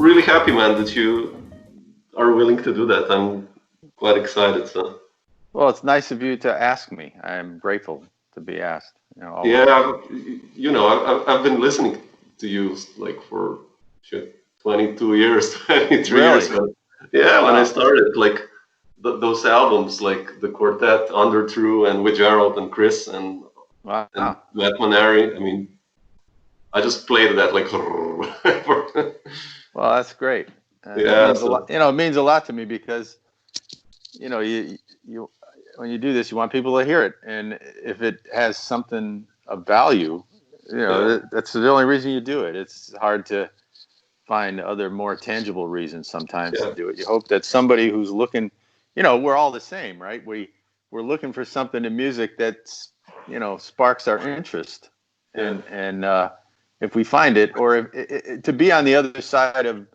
really happy, man, that you are willing to do that. I'm quite excited. So Well, it's nice of you to ask me. I'm grateful to be asked. yeah, Always. I've been listening to you like for shit, 22 years, 23 years. Really? Man. Yeah, when I Wow. started, like those albums, like the quartet, Under True, and with Gerald and Chris and Wow. Matt Manari. I mean, I just played that like. Well, that's great. It Yeah, means a lot. so It means a lot to me because you when you do this, you want people to hear it, and if it has something of value, yeah, that's the only reason you do it. It's hard to find other more tangible reasons sometimes to yeah, do it. You hope that somebody who's looking, we're all the same, right? We're looking for something in music that's, sparks our interest, yeah, and if we find it, or to be on the other side of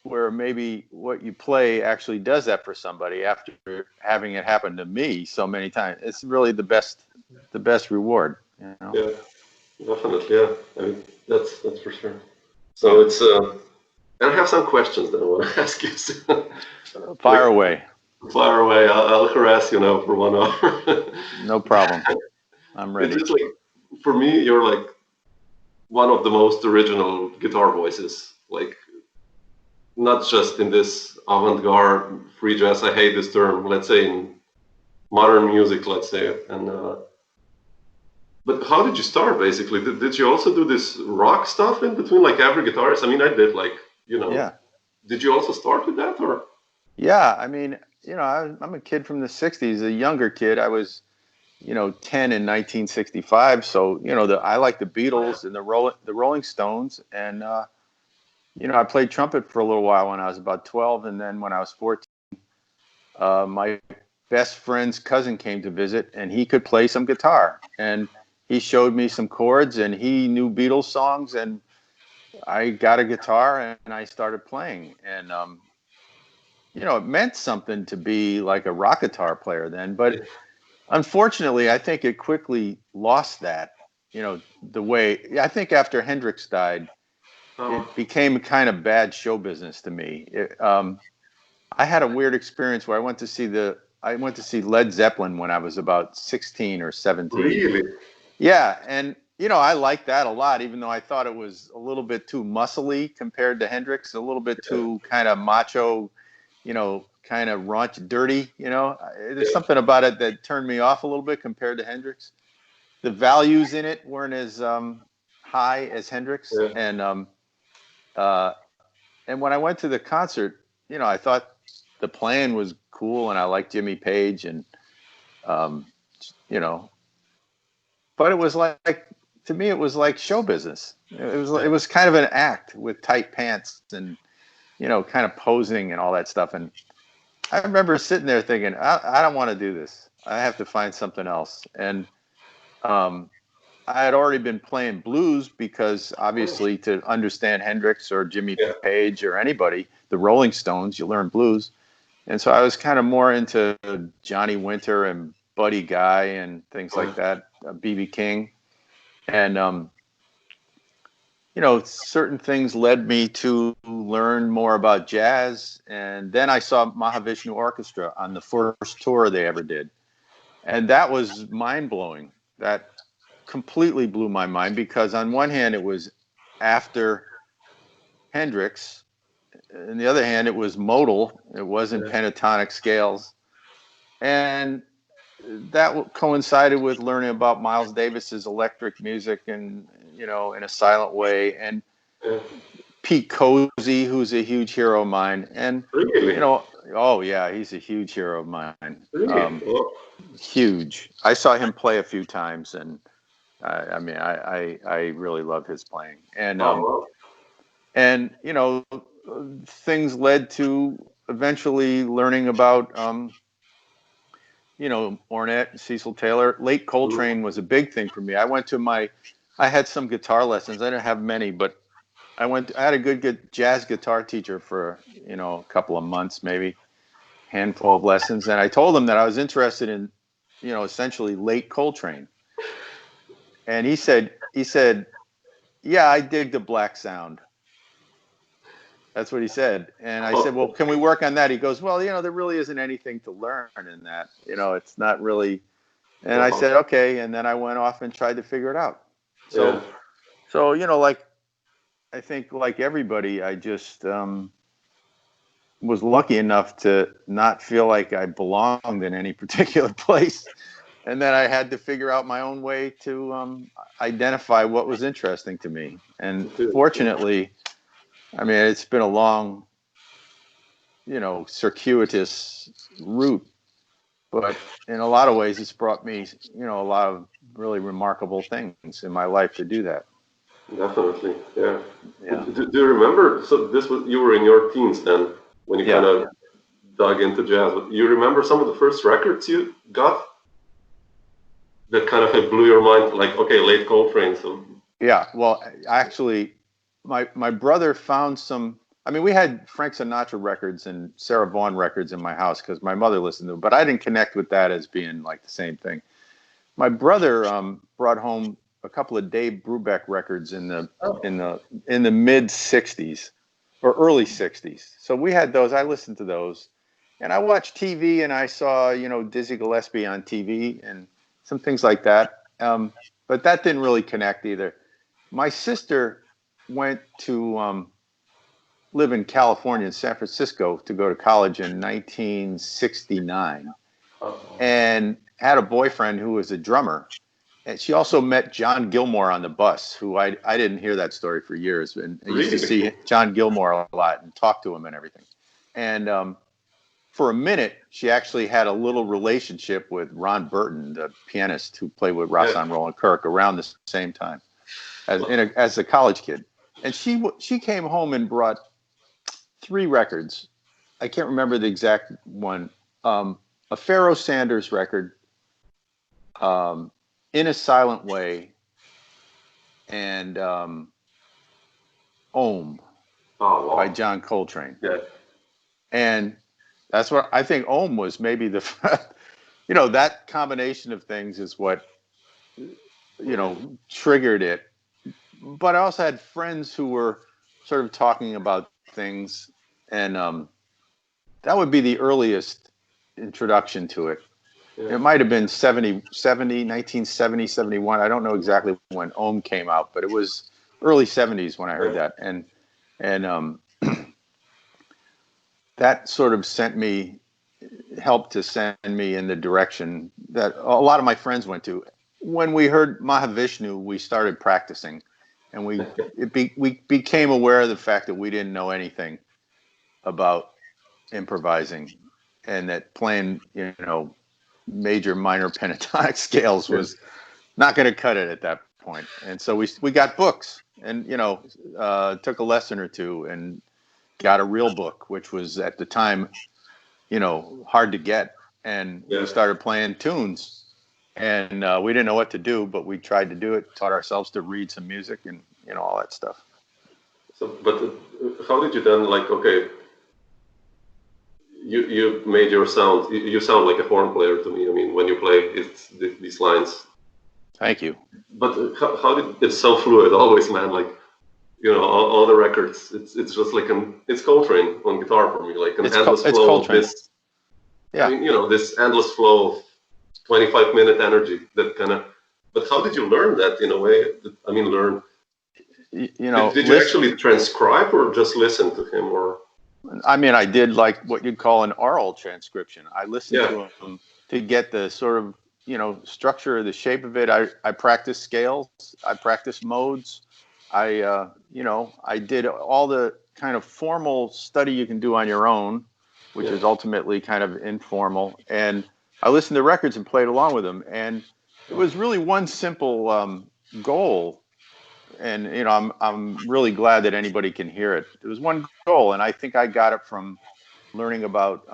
where maybe what you play actually does that for somebody after having it happen to me so many times, it's really the best reward, yeah, definitely. Yeah, I mean that's for sure. So Yeah. it's and I have some questions that I want to ask you. So, like Fire away. fire away. I'll harass you now for 1 hour. No problem. I'm It's ready. just like for me, you're like one of the most original guitar voices. Like not just in this avant-garde free jazz. I hate this term. Let's say in modern music, let's say, and but how did you start basically? Did you also do this rock stuff in between, like every guitarist? I mean, I did, like, you know, Yeah. did you also start with that or? Yeah, I mean, I'm a kid from the '60s, a younger kid. I was, 10 in 1965. So, I like the Beatles and the Rolling Stones, and I played trumpet for a little while when I was about 12, and then when I was 14, my best friend's cousin came to visit, and he could play some guitar, and he showed me some chords, and he knew Beatles songs, and I got a guitar and I started playing, and it meant something to be like a rock guitar player then, but unfortunately, I think it quickly lost that. The way I think after Hendrix died, Oh, it became kind of bad show business to me. I had a weird experience where I went to see Led Zeppelin when I was about 16 or 17. really? Yeah, and I liked that a lot, even though I thought it was a little bit too muscly compared to Hendrix, a little bit Yeah, too kind of macho, kind of raunch, dirty. There's yeah, something about it that turned me off a little bit compared to Hendrix. The values in it weren't as high as Hendrix, yeah, uh, and when I went to the concert, I thought the playing was cool, and I liked Jimmy Page, and um, you know, but it was like, to me, it was like show business. It was kind of an act with tight pants and kind of posing and all that stuff. And I remember sitting there thinking, I don't want to do this. I have to find something else. And um, I had already been playing blues because oh, obviously to understand Hendrix or Jimmy yeah, Page or anybody, the Rolling Stones, you learn blues. And so I was kind of more into Johnny Winter and Buddy Guy and things oh, like that, B.B. King. And certain things led me to learn more about jazz. And then I saw Mahavishnu Orchestra on the first tour they ever did. And that was mind blowing. That completely blew my mind because, on one hand, it was after Hendrix. On the other hand, it was modal, it wasn't yeah, pentatonic scales. And that coincided with learning about Miles Davis's electric music and, in a silent way. And yeah. Pete Cozy, who's a huge hero of mine, and you Really? know, oh yeah, he's a huge hero of mine. Really? Oh, Huge. I saw him play a few times, and I mean, I really love his playing, oh, and things led to eventually learning about Ornette, Cecil Taylor. Late wow. Coltrane was a big thing for me. I had some guitar lessons. I didn't have many, but I had a good jazz guitar teacher for, a couple of months, maybe handful of lessons. And I told him that I was interested in, essentially late Coltrane. And he said, yeah, I dig the black sound. That's what he said. And I said, well, Oh, can we work on that? He goes, well, there really isn't anything to learn in that. It's not really. And I wow. said, okay. And then I went off and tried to figure it out. Yeah. So, like, I think like everybody, I just was lucky enough to not feel like I belonged in any particular place. And then I had to figure out my own way to identify what was interesting to me. And Good. fortunately, I mean, it's been a long, circuitous route, but in a lot of ways, it's brought me, a lot of really remarkable things in my life to do that. Definitely. Yeah. Yeah. Do you remember? So this was you were in your teens then when you kind Yeah. of dug into jazz. But you remember some of the first records you got that kind of blew your mind? Like, okay, late Coltrane. So Yeah. Well, actually, my brother found some. I mean, we had Frank Sinatra records and Sarah Vaughan records in my house because my mother listened to them, but I didn't connect with that as being like the same thing. My brother brought home a couple of Dave Brubeck records in the mid '60s or early '60s. So we had those. I listened to those, and I watched TV, and I saw Dizzy Gillespie on TV and some things like that. But that didn't really connect either. My sister went to live in California, in San Francisco, to go to college in 1969, and had a boyfriend who was a drummer. And she also met John Gilmore on the bus, who I didn't hear that story for years. And I used to really, see John Gilmore a lot and talk to him and everything. And for a minute, she actually had a little relationship with Ron Burton, the pianist who played with yeah. Rahsaan Roland Kirk around the same time as a college kid. And she came home and brought 3 records. I can't remember the exact one. A Pharoah Sanders record, In a Silent Way, and Ohm Oh by wow. John Coltrane. Yeah. And that's what I think Ohm was maybe that combination of things is what, Yeah. triggered it. But I also had friends who were sort of talking about things, and that would be the earliest introduction to it. Yeah. It might have been 1970, 71. I don't know exactly when Ohm came out, but it was early 70s when I heard Yeah. that. And that sort of helped to send me in the direction that a lot of my friends went to. When we heard Mahavishnu, we started practicing, and we became aware of the fact that we didn't know anything about improvising, and that playing, major, minor pentatonic scales Yeah. was not going to cut it at that point. And so we got books, and took a lesson or two and got a real book, which was at the time hard to get. And we Yeah. started playing tunes, and we didn't know what to do, but we tried to do it. Taught ourselves to read some music and all that stuff. So, but how did you then like? Okay, you made your sound. You sound like a horn player to me. I mean, when you play, it's these lines. Thank you. But how did it's so fluid always, man? Like all the records. It's just like it's Coltrane on guitar for me, like an endless It's flow of Coltrane. this. I Yeah. mean, this endless flow of 25-minute energy that kind of. But how did you learn that in a way? I mean, learn. Did you Listen. actually transcribe or just listen to him or? I mean, I did like what you'd call an oral transcription. I listened Yeah. to him to get the sort of, structure, the shape of it. I practiced scales. I practiced modes. I did all the kind of formal study you can do on your own, which Yeah. is ultimately kind of informal. And I listened to records and played along with them. And it was really one simple goal. And I'm really glad that anybody can hear it. It was one goal, and I think I got it from learning about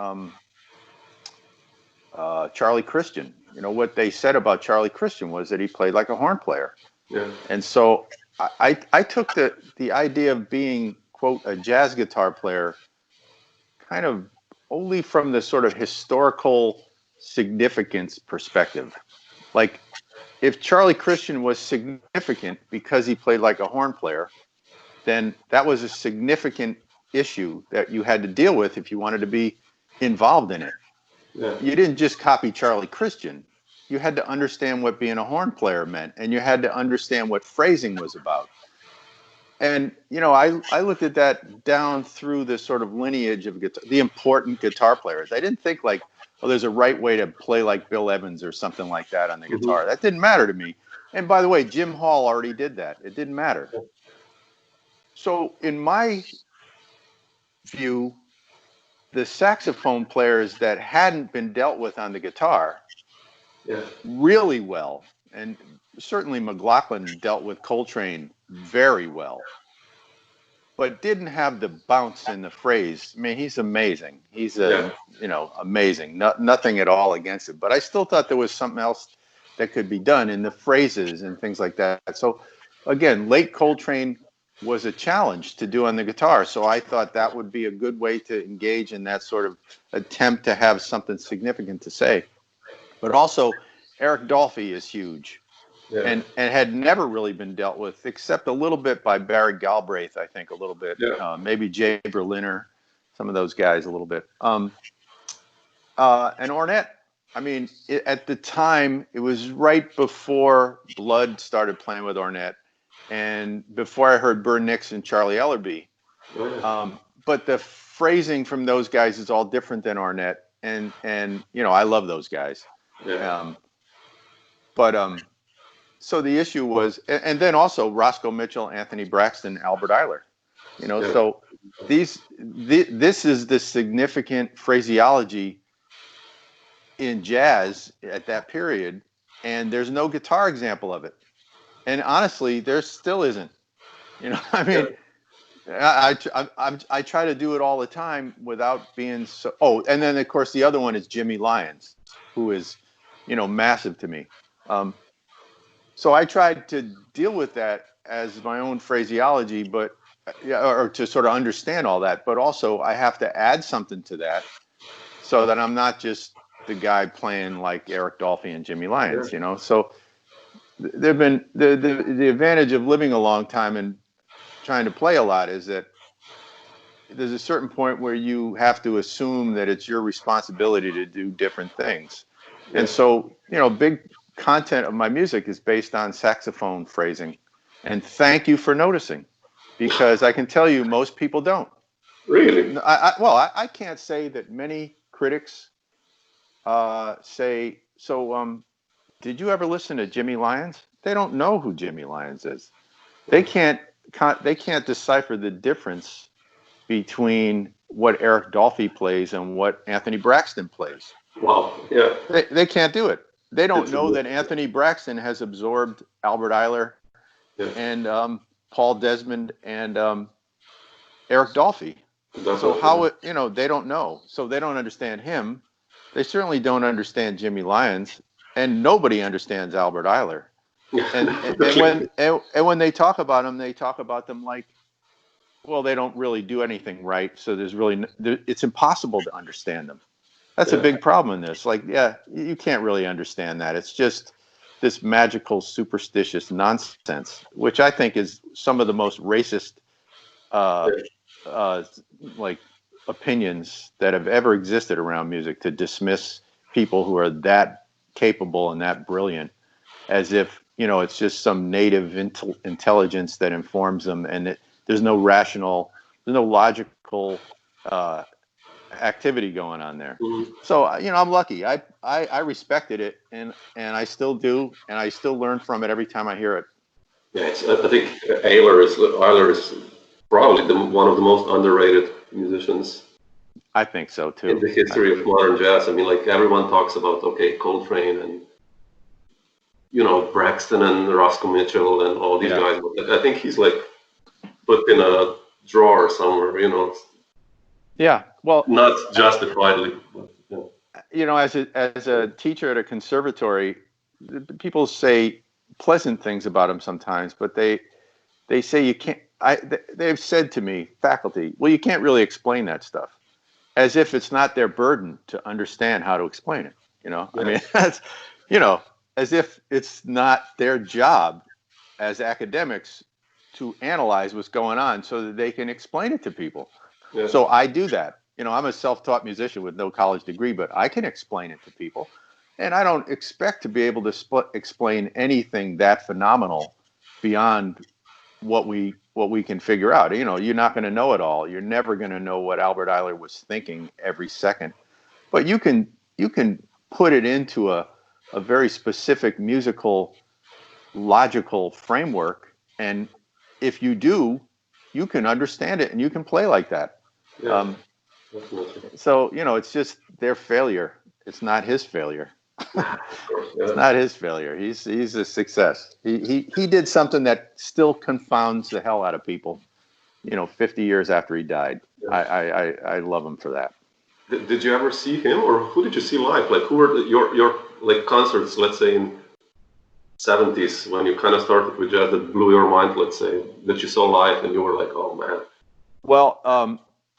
Charlie Christian. What they said about Charlie Christian was that he played like a horn player, Yeah. and so I took the idea of being, quote, a jazz guitar player kind of only from the sort of historical significance perspective. Like, if Charlie Christian was significant because he played like a horn player, then that was a significant issue that you had to deal with if you wanted to be involved in it. Yeah. You didn't just copy Charlie Christian. You had to understand what being a horn player meant, and you had to understand what phrasing was about. And I looked at that down through this sort of lineage of guitar, the important guitar players. I didn't think like, oh, there's a right way to play like Bill Evans or something like that on the guitar. That didn't matter to me. And by the way, Jim Hall already did that. It didn't matter. So in my view, the saxophone players that hadn't been dealt with on the guitar really well, and certainly McLaughlin dealt with Coltrane very well, but didn't have the bounce in the phrase. I mean, he's amazing. He's amazing. Nothing at all against it, but I still thought there was something else that could be done in the phrases and things like that. So again, late Coltrane was a challenge to do on the guitar. So I thought that would be a good way to engage in that sort of attempt to have something significant to say. But also, Eric Dolphy is huge. And had never really been dealt with, except a little bit by Barry Galbraith, I think, a little bit. Maybe Jay Berliner, some of those guys a little bit. And Ornette, I mean, at the time, it was right before Blood started playing with Ornette and before I heard Burr Nix and Charlie Ellerby. But the phrasing from those guys is all different than Ornette. And I love those guys. So the issue was, and then also Roscoe Mitchell, Anthony Braxton, Albert Eiler, so this is the significant phraseology in jazz at that period, and there's no guitar example of it. And honestly, there still isn't. I mean, I try to do it all the time without being so. Oh, and then of course the other one is Jimmy Lyons, who is, massive to me. So I tried to deal with that as my own phraseology, but or to sort of understand all that. But also I have to add something to that so that I'm not just the guy playing like Eric Dolphy and Jimmy Lyons, So there've been the advantage of living a long time and trying to play a lot is that there's a certain point where you have to assume that it's your responsibility to do different things. And so, big content of my music is based on saxophone phrasing. And thank you for noticing, because I can tell you most people don't. Really? I can't say that many critics say, so did you ever listen to Jimmy Lyons? They don't know who Jimmy Lyons is. They can't decipher the difference between what Eric Dolphy plays and what Anthony Braxton plays. Wow. Yeah. They can't do it. They don't know that Anthony Braxton has absorbed Albert Eiler and Paul Desmond and Eric Dolphy. So how they don't know. So they don't understand him. They certainly don't understand Jimmy Lyons, and nobody understands Albert Eiler. And when they talk about them, they talk about them like, well, they don't really do anything right. So it's impossible to understand them. That's a big problem in this. Like, you can't really understand that. It's just this magical, superstitious nonsense, which I think is some of the most racist, like opinions that have ever existed around music, to dismiss people who are that capable and that brilliant as if, it's just some native intelligence that informs them, and there's no logical activity going on there. So I'm lucky. I respected it, and I still do, and I still learn from it every time I hear it. I think Eiler is probably one of the most underrated musicians. I think so too. In the history of modern jazz. I mean, like, everyone talks about Coltrane and Braxton and Roscoe Mitchell and all these guys, but I think he's like put in a drawer somewhere, Yeah, well, not justifiably. As a teacher at a conservatory, people say pleasant things about him sometimes, but they say you can't. They've said to me, faculty, well, you can't really explain that stuff, as if it's not their burden to understand how to explain it. I mean, that's as if it's not their job as academics to analyze what's going on so that they can explain it to people. Yeah. So I do that. I'm a self-taught musician with no college degree, but I can explain it to people. And I don't expect to be able to explain anything that phenomenal beyond what we can figure out. You're not going to know it all. You're never going to know what Albert Eiler was thinking every second, but you can put it into a very specific musical logical framework, and if you do, you can understand it and you can play like that. Yeah. Um, Definitely. so it's just their failure. It's not his failure. Of course. It's Yeah. not his failure. He's a success. He did something that still confounds the hell out of people. 50 years after he died. Yeah. I love him for that. Did you ever see him, or who did you see live? Like, who were your like concerts? Let's say in '70s when you kind of started with jazz that blew your mind. Let's say that you saw live and you were like, oh man. Well,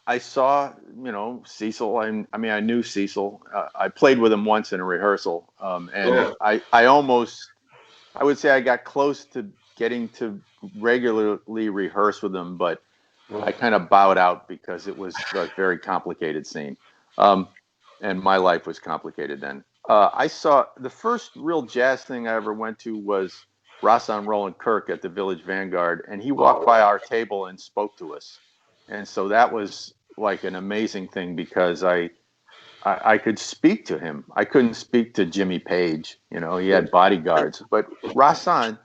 I saw Cecil. I knew Cecil. I played with him once in a rehearsal, and Yeah. I would say I got close to getting to regularly rehearse with him, but I kind of bowed out because it was a very complicated scene. And my life was complicated then. I saw the first real jazz thing I ever went to was Rahsaan Roland Kirk at the Village Vanguard, and he walked by our table and spoke to us. And so that was like an amazing thing because I could speak to him. I couldn't speak to Jimmy Page. He had bodyguards, but Rahsaan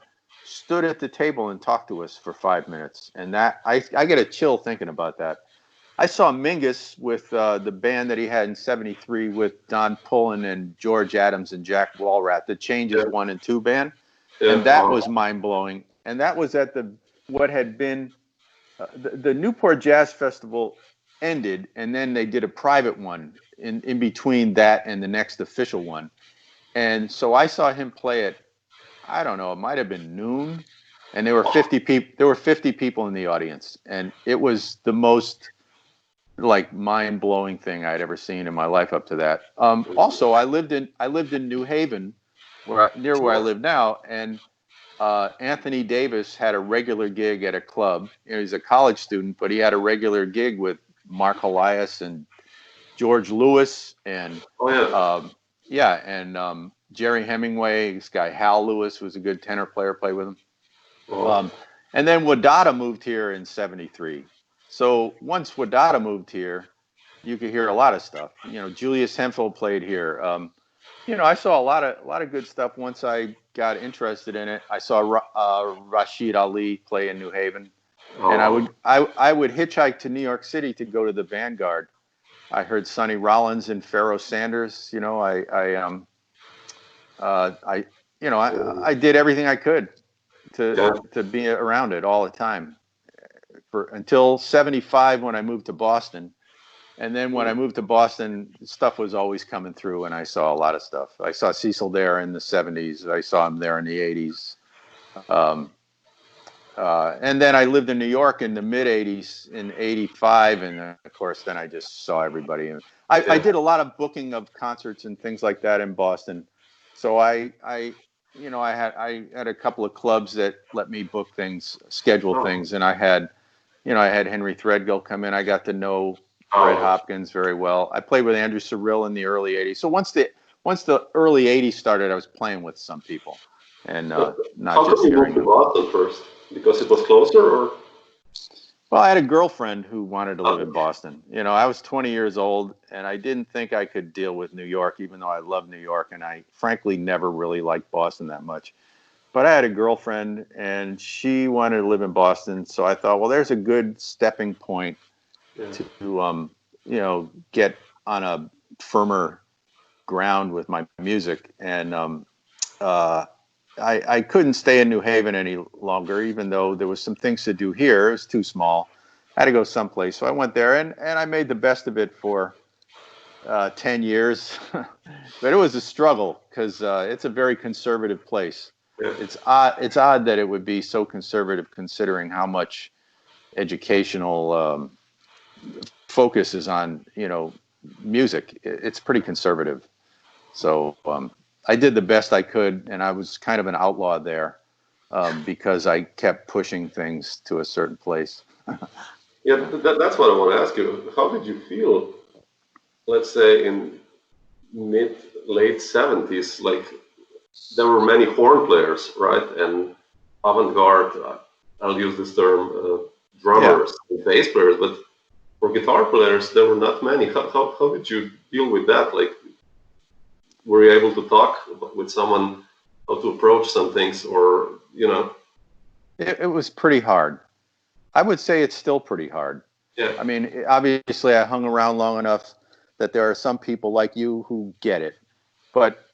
stood at the table and talked to us for 5 minutes, and that I get a chill thinking about that. I saw Mingus with the band that he had in '73 with Don Pullen and George Adams and Jack Walrath, the Changes Yeah. 1 and 2 band, Yeah. and that was mind blowing. And that was at what had been the Newport Jazz Festival ended, and then they did a private one in between that and the next official one. And so I saw him play it. I don't know, it might have been noon, and there were 50 people. There were 50 people in the audience, and it was the most like mind blowing thing I'd ever seen in my life up to that. Also, I lived in New Haven, near where I live now, and Anthony Davis had a regular gig at a club. He's a college student, but he had a regular gig with Mark Elias and George Lewis and Oh yeah. yeah, and Jerry Hemingway. This guy Hal Lewis was a good tenor player. Played with him. Oh. Um, and then Wadada moved here in '73. So once Wadada moved here, you could hear a lot of stuff. Julius Hemphill played here. I saw a lot of good stuff once I got interested in it. I saw Rashid Ali play in New Haven, and I Oh. would I would hitchhike to New York City to go to the Vanguard. I heard Sonny Rollins and Pharoah Sanders. I did everything I could Yeah. to be around it all the time until '75 when I moved to Boston. And then when I moved to Boston, stuff was always coming through, and I saw a lot of stuff. I saw Cecil there in the '70s. I saw him there in the '80s. Um, and then I lived in New York in the mid '80s, in '85, and of course, then I just saw everybody. And I Yeah. did a lot of booking of concerts and things like that in Boston. So I had a couple of clubs that let me book things, schedule Oh. things, and I had Henry Threadgill come in. I got to know Fred Oh. Hopkins very well. I played with Andrew Cyrille in the early '80s. So once the early '80s started, I was playing with some people, and not How come just you moved hearing to them. Boston first? Because it was closer, or? Well, I had a girlfriend who wanted to live in Okay. Boston. I was 20 years old, and I didn't think I could deal with New York, even though I love New York, and I frankly never really liked Boston that much. But I had a girlfriend, and she wanted to live in Boston, so I thought, well, there's a good stepping point Yeah. to get on a firmer ground with my music. And uh, I couldn't stay in New Haven any longer, even though there was some things to do here. It was too small. I had to go someplace. So I went there, and I made the best of it for 10 years. But it was a struggle because it's a very conservative place. Yeah. It's odd that it would be so conservative considering how much educational focus is on music. It's pretty conservative. So I did the best I could, and I was kind of an outlaw there because I kept pushing things to a certain place. Yeah, that's what I want to ask you. How did you feel, let's say, in mid late 70s? Like there were many horn players, right? And avant-garde, I'll use this term, Yeah. drummers and bass players, but for guitar players, there were not many. How did you deal with that? Like, were you able to talk with someone how to approach some things, or It was pretty hard. I would say it's still pretty hard. yeah, I mean, obviously, I hung around long enough that there are some people like you who get it. But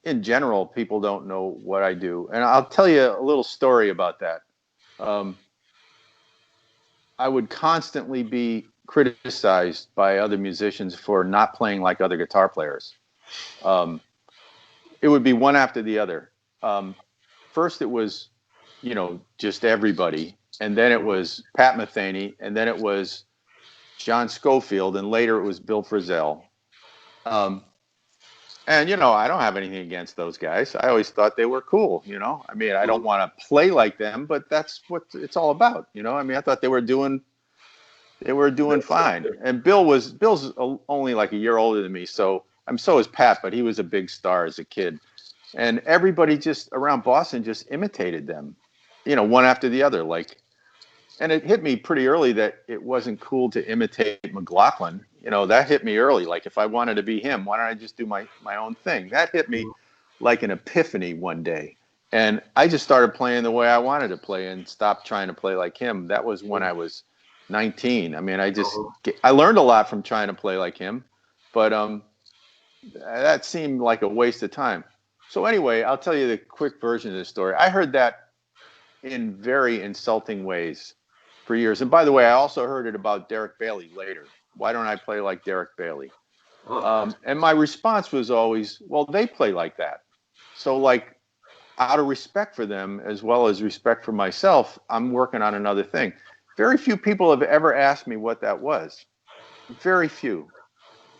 in general, people don't know what I do. And I'll tell you a little story about that. Um, I would constantly be criticized by other musicians for not playing like other guitar players. Um, it would be one after the other. First, it was, just everybody. And then it was Pat Metheny. And then it was John Schofield. And later it was Bill Frisell. Um, And, I don't have anything against those guys. I always thought they were cool, I mean, I don't mhm, want to play like them, but that's what it's all about. I mean, I thought they were doing fine. And Bill's only like a year older than me, so is Pat, but he was a big star as a kid. And everybody just around Boston just imitated them, one after the other. And it hit me pretty early that it wasn't cool to imitate McLaughlin. That hit me early. Like, if I wanted to be him, why don't I just do my own thing? That hit me mhm, like an epiphany one day. And I just started playing the way I wanted to play and stopped trying to play like him. That was when I was 19. I mean, I learned a lot from trying to play like him, but that seemed like a waste of time. So anyway, I'll tell you the quick version of the story. I heard that in very insulting ways for years. And by the way, I also heard it about Derek Bailey later. Why don't I play like Derek Bailey? oh, And my response was always, well, they play like that. So, like, out of respect for them as well as respect for myself, I'm working on another thing. Very few people have ever asked me what that was. Very few.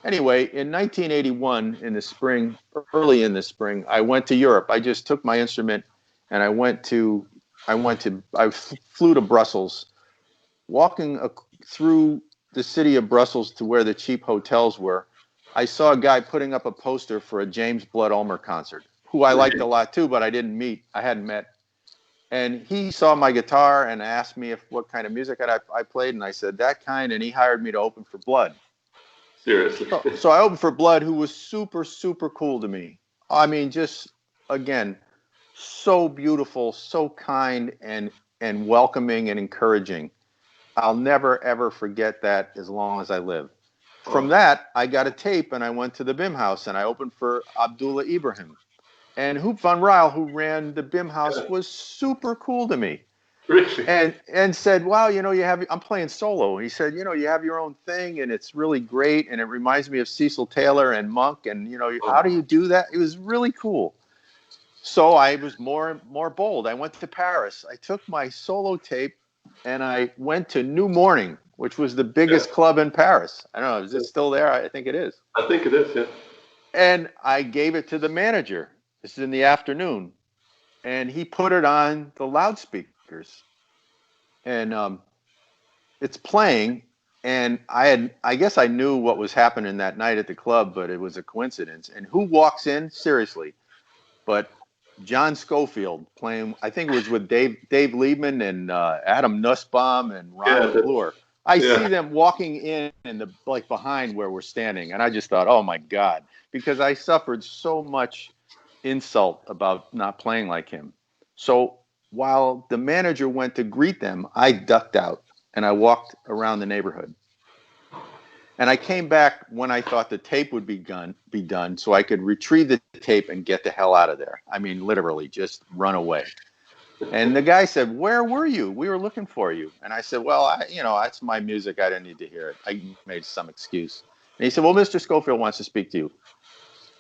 Anyway, in 1981, in the spring, early in the spring, I went to Europe. I just took my instrument and I flew to Brussels. Walking through the city of Brussels to where the cheap hotels were, I saw a guy putting up a poster for a James Blood Ulmer concert, who I liked a really? lot too, but I hadn't met. And he saw my guitar and asked me what kind of music I played, and I said that kind, and he hired me to open for Blood. Seriously? So I opened for Blood, who was super, super cool to me. I mean, just again, so beautiful, so kind, and welcoming and encouraging. I'll never ever forget that as long as I live. From Oh, that, I got a tape and I went to the BIM house and I opened for Abdullah Ibrahim. And Hoop Van Ryle, who ran the BIM yeah, house, was super cool to me really? and said, "Wow, I'm playing solo." He said, "You have your own thing, and it's really great, and it reminds me of Cecil Taylor and Monk, and how do Oh, you do that?" It was really cool. So I was more bold. I went to Paris. I took my solo tape, and I went to New Morning, which was the yeah, biggest club in Paris. I don't know, is it still there? I think it is. I think it is. Yeah. And I gave it to the manager. This is in the afternoon, and he put it on the loudspeakers, and it's playing. And I guess I knew what was happening that night at the club, but it was a coincidence. And who walks in? Seriously, but John Schofield playing. I think it was with Dave Liebman and Adam Nussbaum and Ron Yeah. McClure. I Yeah. see them walking in the like behind where we're standing, and I just thought, oh my God, because I suffered so much insult about not playing like him. So while the manager went to greet them, I ducked out and I walked around the neighborhood. And I came back when I thought the tape would be done so I could retrieve the tape and get the hell out of there. I mean, literally, just run away. And the guy said, "Where were you? We were looking for you." And I said, "Well, that's my music. I didn't need to hear it." I made some excuse. And he said, "Well, Mr. Schofield wants to speak to you."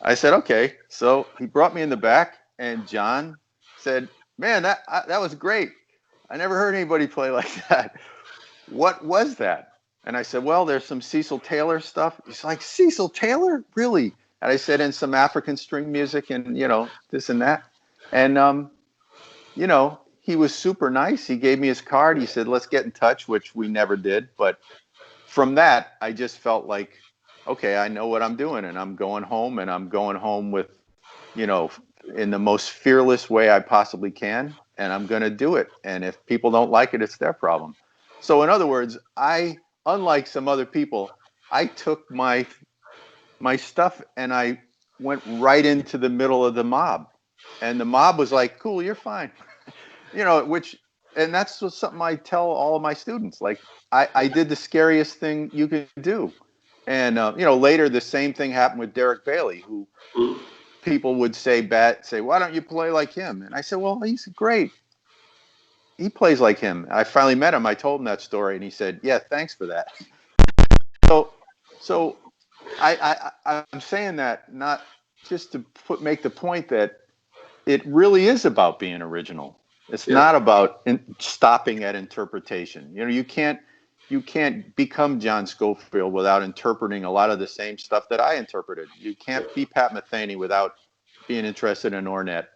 I said, "Okay." So he brought me in the back, and John said, "Man, that was great. I never heard anybody play like that. What was that?" And I said, "Well, there's some Cecil Taylor stuff." He's like, "Cecil Taylor? Really?" And I said, "And some African string music and, this and that." And, you know, he was super nice. He gave me his card. He said, let's get in touch, which we never did. But from that, I just felt like, okay, I know what I'm doing, and I'm going home, and I'm going home with, you know, in the most fearless way I possibly can, and I'm going to do it. And if people don't like it, it's their problem. So in other words, unlike some other people, I took my stuff and I went right into the middle of the mob. And the mob was like, cool, you're fine. And that's something I tell all of my students. Like, I did the scariest thing you could do. And, later the same thing happened with Derek Bailey, who people would say, why don't you play like him? And I said, well, he's great. He plays like him. I finally met him. I told him that story, and he said, yeah, thanks for that. So I'm saying that not just to make the point that it really is about being original. It's not about stopping at interpretation. You can't become John Scofield without interpreting a lot of the same stuff that I interpreted. You can't be Pat Metheny without being interested in Ornette.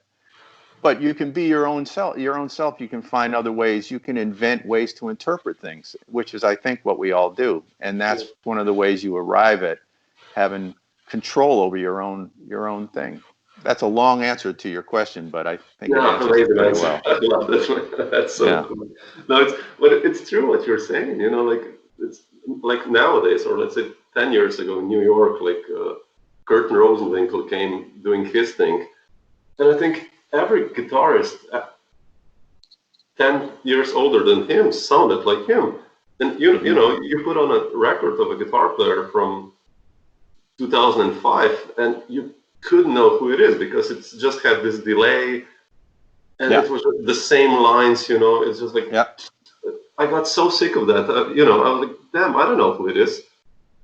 But you can be your own self. You can find other ways. You can invent ways to interpret things, which is, I think, what we all do. And that's one of the ways you arrive at having control over your own thing. That's a long answer to your question, but I think it answers it pretty well. I love this. That's so cool. No, it's true what you're saying. It's like nowadays, or let's say 10 years ago in New York, Curtin Rosenwinkel came doing his thing, and I think every guitarist 10 years older than him sounded like him. And you put on a record of a guitar player from 2005, and you couldn't know who it is because it's just had this delay, and it was the same lines. It's just like I got so sick of that. I was like, damn, I don't know who it is.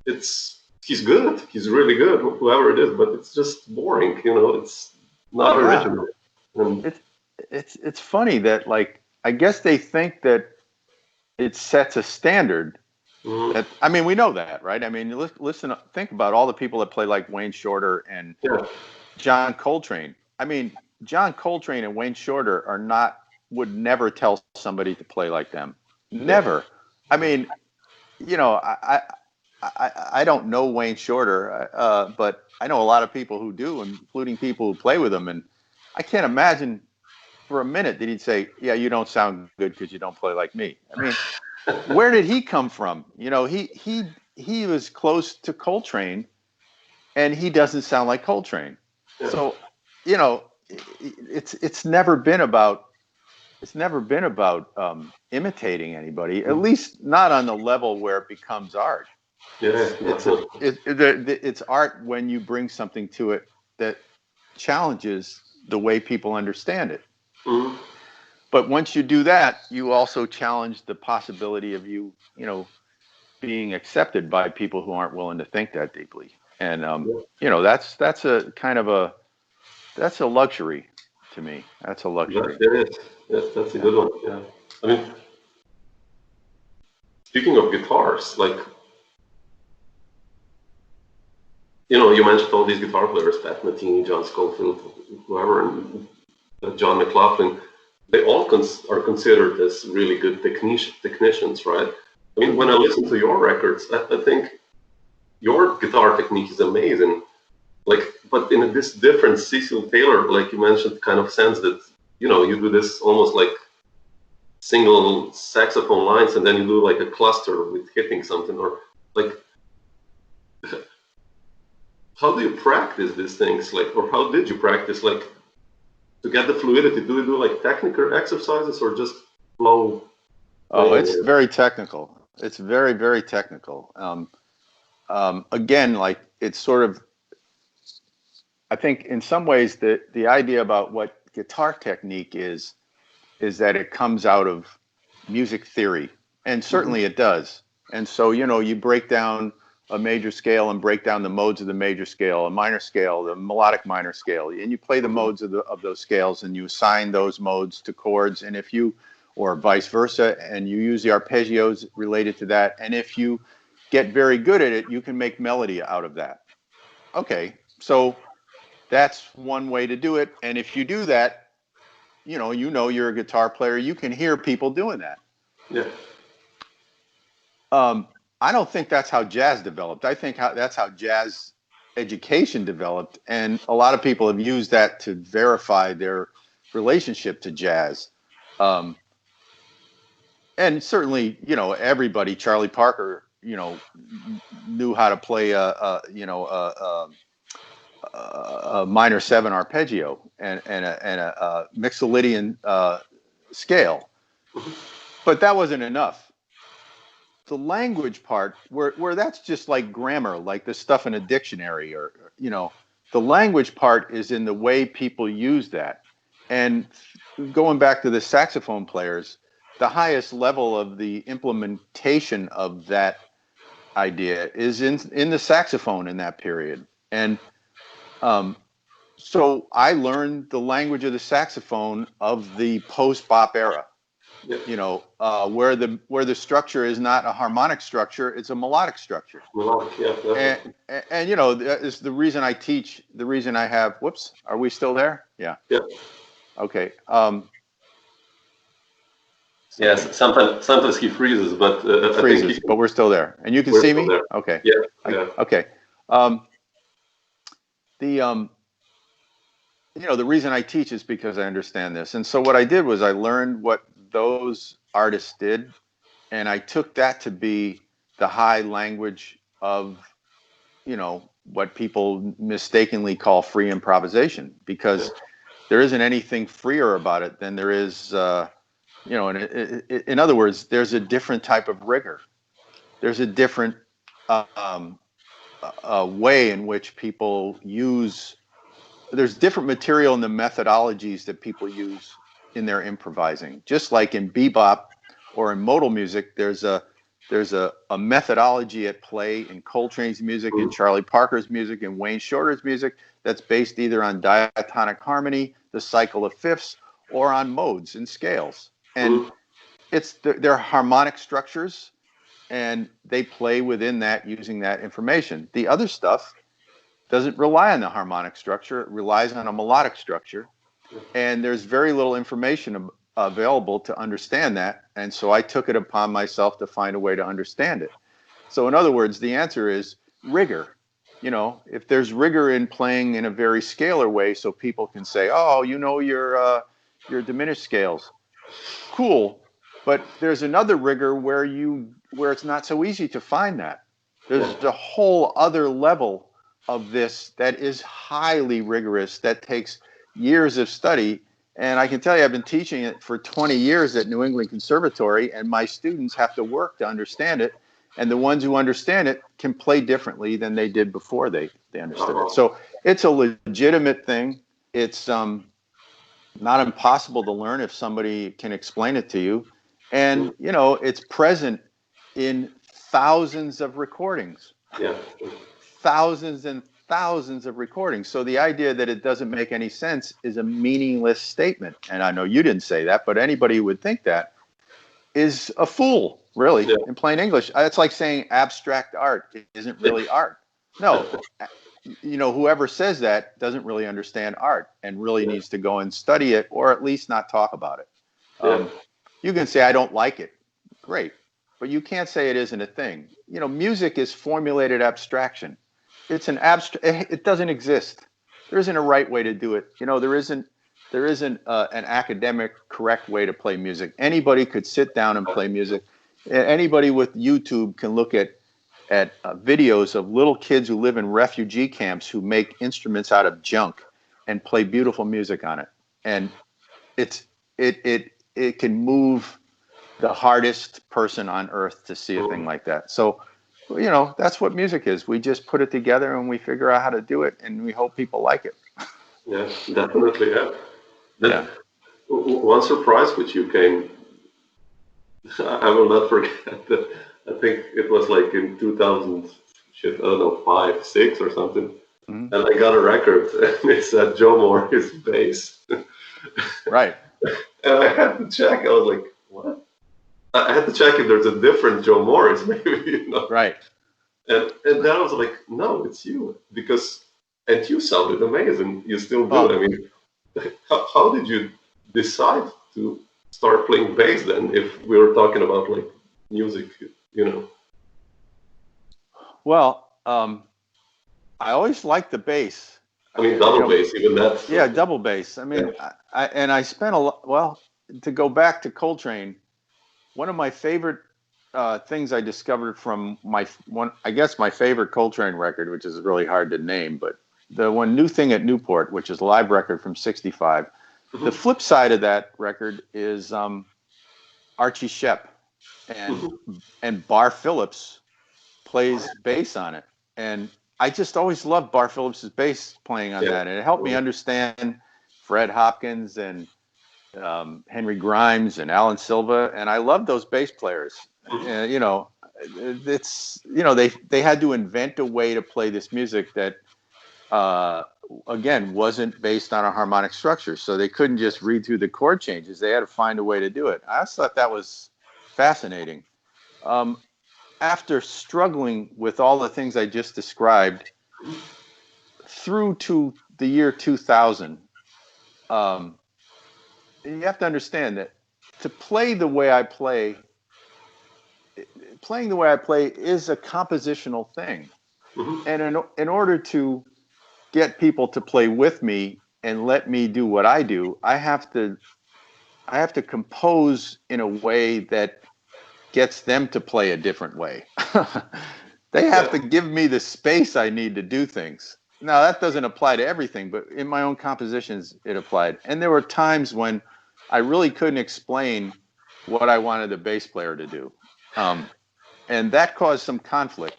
He's good. He's really good, whoever it is, but it's just boring. It's not original. And it's funny that, like, I guess they think that it sets a standard. We know that, right? Think about all the people that play like Wayne Shorter and John Coltrane. John Coltrane and Wayne Shorter would never tell somebody to play like them. Never. I don't know Wayne Shorter, but I know a lot of people who do, including people who play with him. And I can't imagine for a minute that he'd say, yeah, you don't sound good because you don't play like me. Where did he come from? He was close to Coltrane, and he doesn't sound like Coltrane. So, it's never been about imitating anybody, at least not on the level where it becomes art. It's art when you bring something to it that challenges the way people understand it. But once you do that, you also challenge the possibility of you being accepted by people who aren't willing to think that deeply. And that's a kind of that's a luxury to me. That's a luxury. It is. Yes, that's a good one. Yeah. Speaking of guitars, you mentioned all these guitar players, Pat Metheny, John Scofield, whoever, and John McLaughlin. They all are considered as really good technicians, right? When I listen to your records, I think your guitar technique is amazing. But in this different Cecil Taylor, like you mentioned, kind of sense that, you do this almost like single saxophone lines, and then you do like a cluster with hitting something, or like, how do you practice these things? Or how did you practice, to get the fluidity? Do you do like technical exercises or just flow? Oh, it's very technical. It's very, very technical. Again, like, it's sort of, I think in some ways the idea about what guitar technique is that it comes out of music theory, and certainly it does. And so, you break down a major scale and break down the modes of the major scale, a minor scale, the melodic minor scale, and you play the modes of those scales, and you assign those modes to chords, and or vice versa, and you use the arpeggios related to that. And if you get very good at it, you can make melody out of that. Okay, so that's one way to do it. And if you do that, you're a guitar player. You can hear people doing that. Yeah. I don't think that's how jazz developed. I think that's how jazz education developed, and a lot of people have used that to verify their relationship to jazz. And certainly, everybody, Charlie Parker, knew how to play a minor seven arpeggio and a Mixolydian scale, but that wasn't enough. The language part, where that's just like grammar, like the stuff in a dictionary, or the language part is in the way people use that. And going back to the saxophone players, the highest level of the implementation of that idea is in the saxophone in that period. And so I learned the language of the saxophone of the post-bop era. Where the structure is not a harmonic structure, it's a melodic structure. Melodic, yeah. And is the reason I teach, the reason I have. Whoops, are we still there? Yeah. Yeah. Okay. Yes. Sometimes he freezes, but but we're still there, and you can see me. There. Okay. Yeah. Okay. The reason I teach is because I understand this. And so what I did was I learned what those artists did, and I took that to be the high language of, what people mistakenly call free improvisation, because there isn't anything freer about it than there is, in other words, there's a different type of rigor. There's a different way in which people use. There's different material in the methodologies that people use in their improvising. Just like in bebop or in modal music, there's a methodology at play in Coltrane's music, in Charlie Parker's music, in Wayne Shorter's music that's based either on diatonic harmony, the cycle of fifths, or on modes and scales. And they're harmonic structures, and they play within that using that information. The other stuff doesn't rely on the harmonic structure. It relies on a melodic structure. And there's very little information available to understand that. And so I took it upon myself to find a way to understand it. So in other words, the answer is rigor. If there's rigor in playing in a very scalar way, so people can say, oh, your diminished scales. Cool. But there's another rigor where it's not so easy to find that. There's a whole other level of this that is highly rigorous, that takes years of study. And I can tell you, I've been teaching it for 20 years at New England Conservatory, and my students have to work to understand it. And the ones who understand it can play differently than they did before they understood it. So it's a legitimate thing. It's not impossible to learn if somebody can explain it to you. And, it's present in thousands of recordings. Yeah. Thousands and thousands of recordings. So the idea that it doesn't make any sense is a meaningless statement. And I know you didn't say that, but anybody who would think that is a fool, really, in plain English. It's like saying abstract art isn't really art. No, whoever says that doesn't really understand art and really needs to go and study it, or at least not talk about it. You can say, I don't like it. Great. But you can't say it isn't a thing. Music is formulated abstraction. It's an it doesn't exist. There isn't a right way to do it. There isn't an academic correct way to play music. Anybody could sit down and play music. Anybody with YouTube can look at videos of little kids who live in refugee camps who make instruments out of junk and play beautiful music on it. And it can move the hardest person on earth to see a thing like that. So, that's what music is. We just put it together and we figure out how to do it, and we hope people like it. Yeah, definitely. Yeah. One surprise which you came, I will not forget that. I think it was like in 2005, 6 or something. And I got a record and it said Joe Morris bass. Right. And I had to check. I was like, what? I had to check if there's a different Joe Morris, maybe, Right. And then I was like, no, it's you. And you sounded amazing. You still do. I mean, how did you decide to start playing bass then, if we were talking about like music, you know? Well, I always liked the bass. I mean, double bass, even that. Yeah, double bass. I mean, yeah. I spent a lot. Well, to go back to Coltrane, one of my favorite things I discovered from I guess my favorite Coltrane record, which is really hard to name, but the one New Thing at Newport, which is a live record from '65. Mm-hmm. The flip side of that record is Archie Shepp and Bar Phillips plays bass on it, and I just always loved Bar Phillips's bass playing on that, and it helped me understand Fred Hopkins and Henry Grimes and Alan Silva, and I love those bass players. And, they had to invent a way to play this music that again wasn't based on a harmonic structure, so they couldn't just read through the chord changes. They had to find a way to do it. I always thought that was fascinating. After struggling with all the things I just described through to the year 2000, you have to understand that to play the way I play, playing the way I play is a compositional thing. Mm-hmm. And in order to get people to play with me and let me do what I do, I have to compose in a way that gets them to play a different way. They have to give me the space I need to do things. Now, that doesn't apply to everything, but in my own compositions, it applied. And there were times when I really couldn't explain what I wanted the bass player to do. And that caused some conflict.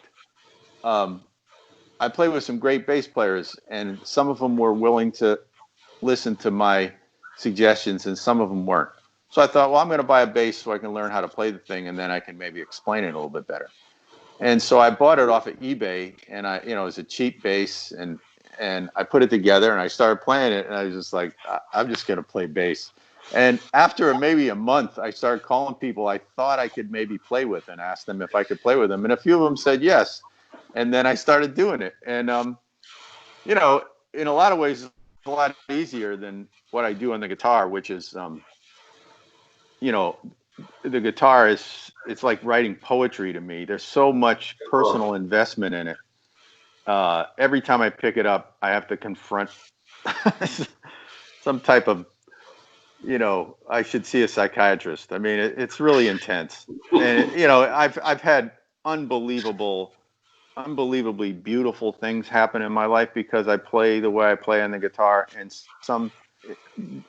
I played with some great bass players, and some of them were willing to listen to my suggestions, and some of them weren't. So I thought, well, I'm going to buy a bass so I can learn how to play the thing, and then I can maybe explain it a little bit better. And so I bought it off of eBay, and it was a cheap bass, and I put it together, and I started playing it, and I was just like, I'm just going to play bass. And after maybe a month, I started calling people I thought I could maybe play with and asked them if I could play with them. And a few of them said yes. And then I started doing it. And, in a lot of ways, it's a lot easier than what I do on the guitar, which is, the guitar it's like writing poetry to me. There's so much personal investment in it. Every time I pick it up, I have to confront some type of, I should see a psychiatrist. I mean, it's really intense. And, I've had unbelievably beautiful things happen in my life because I play the way I play on the guitar, and some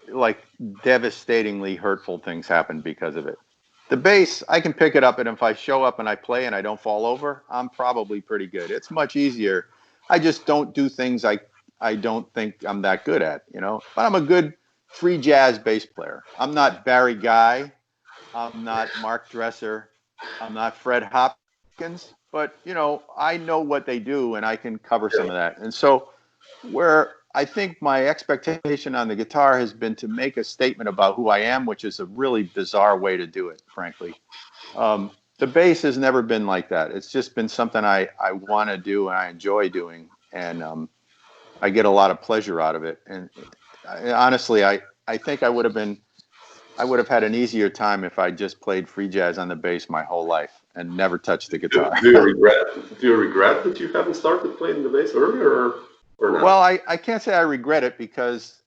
like devastatingly hurtful things happen because of it. The bass, I can pick it up, and if I show up and I play and I don't fall over, I'm probably pretty good. It's much easier. I just don't do things I don't think I'm that good at, but I'm a good free jazz bass player. I'm not Barry Guy. I'm not Mark Dresser. I'm not Fred Hopkins, but I know what they do, and I can cover some of that. And so where I think my expectation on the guitar has been to make a statement about who I am, which is a really bizarre way to do it, frankly. The bass has never been like that. It's just been something I want to do and I enjoy doing, and I get a lot of pleasure out of it. And honestly, I think I would have had an easier time if I just played free jazz on the bass my whole life and never touched the guitar. Do you regret that you haven't started playing the bass earlier, or not? Well, I can't say I regret it because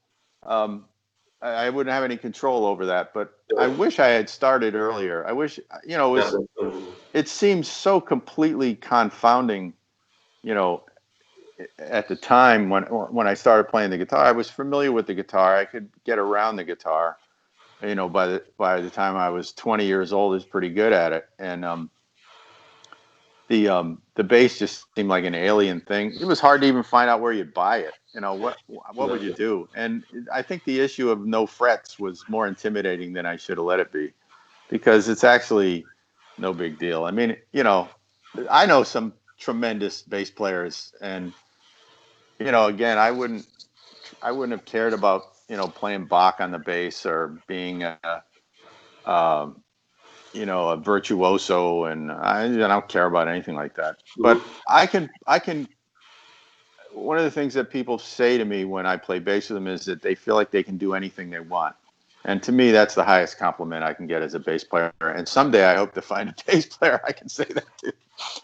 I wouldn't have any control over that. But I wish I had started earlier. I wish, it seems so completely confounding, at the time when I started playing the guitar. I was familiar with the guitar. I could get around the guitar. By the time I was 20 years old, I was pretty good at it. And the bass just seemed like an alien thing. It was hard to even find out where you'd buy it. What would you do? And I think the issue of no frets was more intimidating than I should have let it be, because it's actually no big deal. I mean, I know some tremendous bass players, and again, I wouldn't have cared about playing Bach on the bass or being a virtuoso, and I don't care about anything like that. But I can. One of the things that people say to me when I play bass with them is that they feel like they can do anything they want, And to me, that's the highest compliment I can get as a bass player. And someday I hope to find a bass player I can say that to.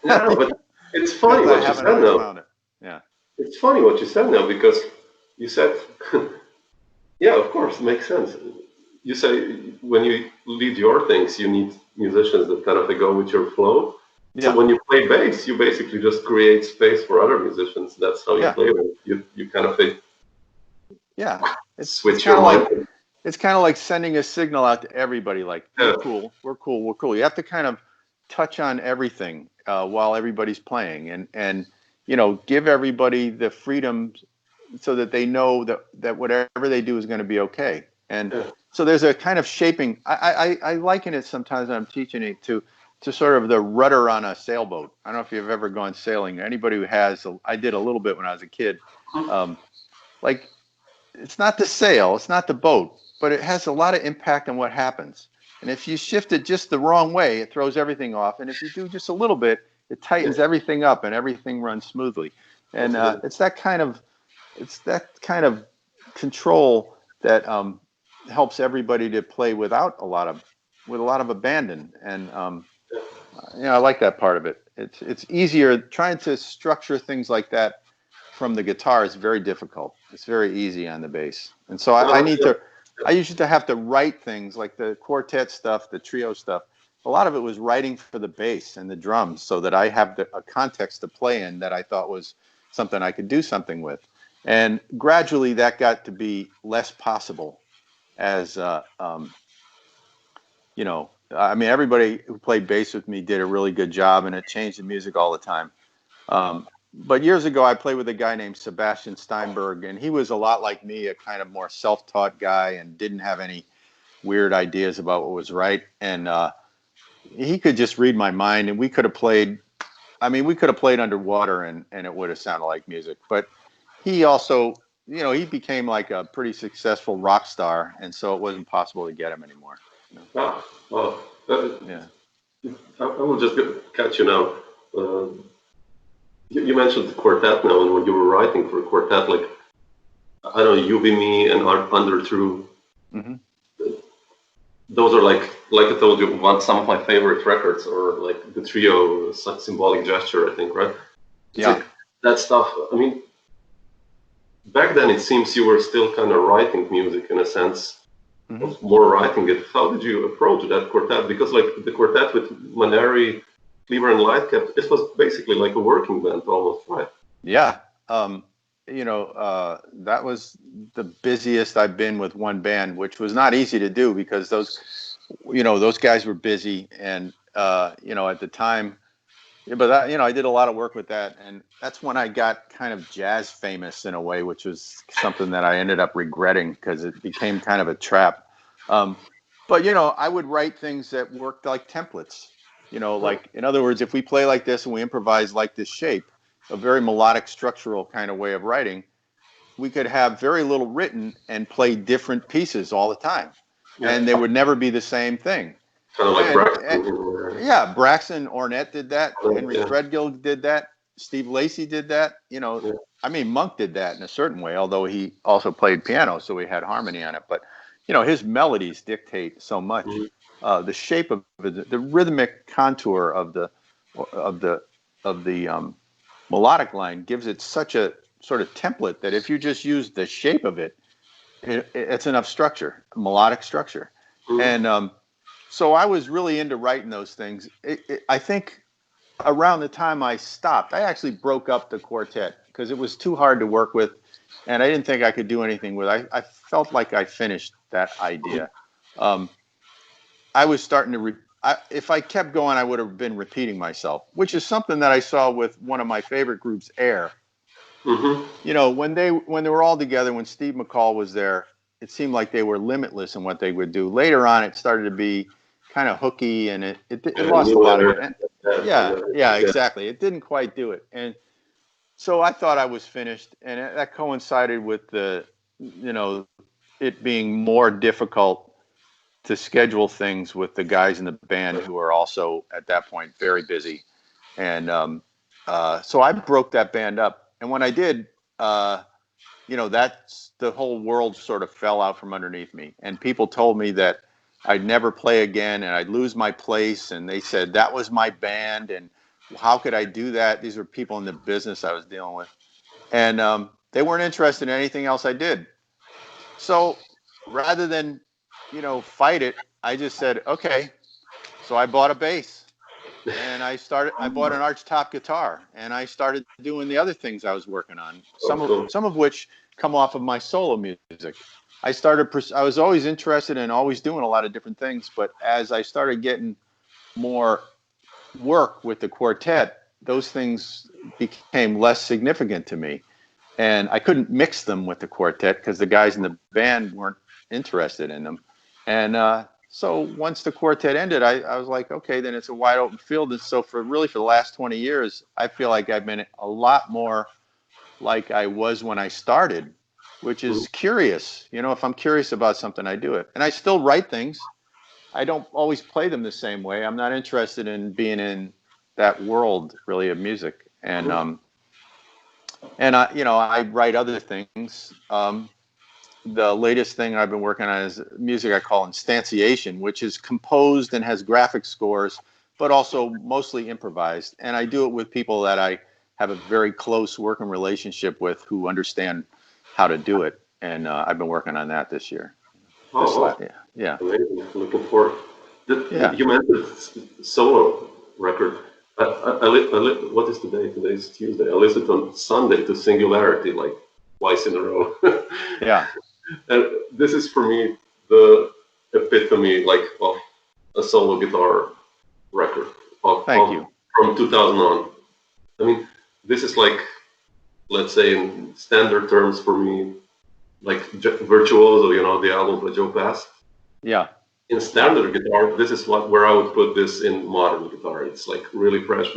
Yeah, but it's funny Because I what you haven't said always now. found it. Yeah. It's funny what you said now because you said, yeah, of course, it makes sense. You say when you lead your things, you need musicians that kind of go with your flow. So Yeah. when you play bass, you basically just create space for other musicians. That's how you Yeah. play it. You kind of Yeah. It's switch kind your of like mind. it's kind of like sending a signal out to everybody, like we're Yeah, cool, we're cool, we're cool. You have to kind of touch on everything while everybody's playing, and give everybody the freedom so that they know that whatever they do is going to be okay. And yeah, so there's a kind of shaping. I liken it sometimes when I'm teaching it to sort of the rudder on a sailboat. I don't know if you've ever gone sailing. Anybody who has, I did a little bit when I was a kid. Um, like it's not the sail, it's not the boat, but it has a lot of impact on what happens. And if you shift it just the wrong way, it throws everything off. And if you do just a little bit, it yeah, tightens everything up and everything runs smoothly. And absolutely. it's that kind of control that helps everybody to play with a lot of abandon. And I like that part of it. It's easier trying to structure things like that from the guitar is very difficult. It's very easy on the bass. And so No, yeah, I used to have to write things like the quartet stuff, the trio stuff. A lot of it was writing for the bass and the drums so that I have a context to play in that I thought was something I could do something with. And gradually that got to be less possible as, I mean, everybody who played bass with me did a really good job and it changed the music all the time. But years ago, I played with a guy named Sebastian Steinberg, and he was a lot like me, a kind of more self-taught guy and didn't have any weird ideas about what was right. And he could just read my mind, and we could have played. I mean, we could have played underwater, and it would have sounded like music. But he also, he became like a pretty successful rock star, and so it wasn't possible to get him anymore. ah, well, uh, Yeah. I will just catch you now. You mentioned the quartet now, and when you were writing for a quartet, like I don't know, You Be Me and Under True, Hmm. those are like I told you, some of my favorite records, or like the trio, Symbolic Gesture, I think, right? It's Yeah. like that stuff. I mean, back then it seems you were still kind of writing music in a sense, Hmm. of more writing it. How did you approach that quartet? Because like the quartet with Maneri, Cleaver, and Lightcap, it was basically like a working band almost, right? Yeah. That was the busiest I've been with one band, which was not easy to do because those guys were busy. And, at the time, yeah, but I did a lot of work with that. And that's when I got kind of jazz famous in a way, which was something that I ended up regretting because it became kind of a trap. Um, but, I would write things that worked like templates, like, in other words, if we play like this and we improvise like this shape, a very melodic structural kind of way of writing, we could have very little written and play different pieces all the time. Yeah, And they would never be the same thing. kind of like And Braxton. yeah, Braxton Ornette did that. Henry Yeah, Threadgill did that. Steve Lacy did that. yeah. I mean, Monk did that in a certain way, although he also played piano, so he had harmony on it. But his melodies dictate so much. Mhm. The shape of it, the rhythmic contour of the melodic line gives it such a sort of template that if you just use the shape of it, it's enough structure, melodic structure. Mhm. And so I was really into writing those things. I think around the time I stopped, I actually broke up the quartet because it was too hard to work with, and I didn't think I could do anything with it. I felt like I finished that idea. Um, I was starting to. If I kept going, I would have been repeating myself, which is something that I saw with one of my favorite groups, Air. Mhm. When they were all together, when Steve McCall was there, it seemed like they were limitless in what they would do. Later on, it started to be kind of hooky, and it And lost a lot of it. Miller, And and, yeah, yeah. exactly. It didn't quite do it, and so I thought I was finished, and that coincided with it being more difficult to schedule things with the guys in the band who are also at that point very busy, and so I broke that band up. And when I did, uh, that's the whole world sort of fell out from underneath me. And people told me that I'd never play again and I'd lose my place. And they said that was my band. And how could I do that? These were people in the business I was dealing with. And they weren't interested in anything else I did. So rather than, fight it, I just said, okay. So I bought a bass and I bought an arch top guitar and I started doing the other things I was working on, Also, some of which come off of my solo music. I was always interested in always doing a lot of different things, but as I started getting more work with the quartet, those things became less significant to me. And I couldn't mix them with the quartet because the guys in the band weren't interested in them. And so once the quartet ended, I was like, okay, then it's a wide open field. And so for the last 20 years, I feel like I've been a lot more like I was when I started, which is curious. If I'm curious about something, I do it. And I still write things. I don't always play them the same way. I'm not interested in being in that world really of music. And I write other things. The latest thing I've been working on is music I call instantiation, which is composed and has graphic scores, but also mostly improvised. And I do it with people that I have a very close working relationship with who understand how to do it. And I've been working on that this year. Yeah. amazing. Looking forward. Yeah. You mentioned solo record. What is today? Today is Tuesday. I listened on Sunday to Singularity like twice in a row. Yeah. And this is for me the epitome like of a solo guitar record Thank you. from 2000 on. I mean, this is like, let's say in standard terms for me, like Virtuoso, the album by Joe Pass. Yeah. In standard guitar, this is where I would put this in modern guitar. It's like really fresh,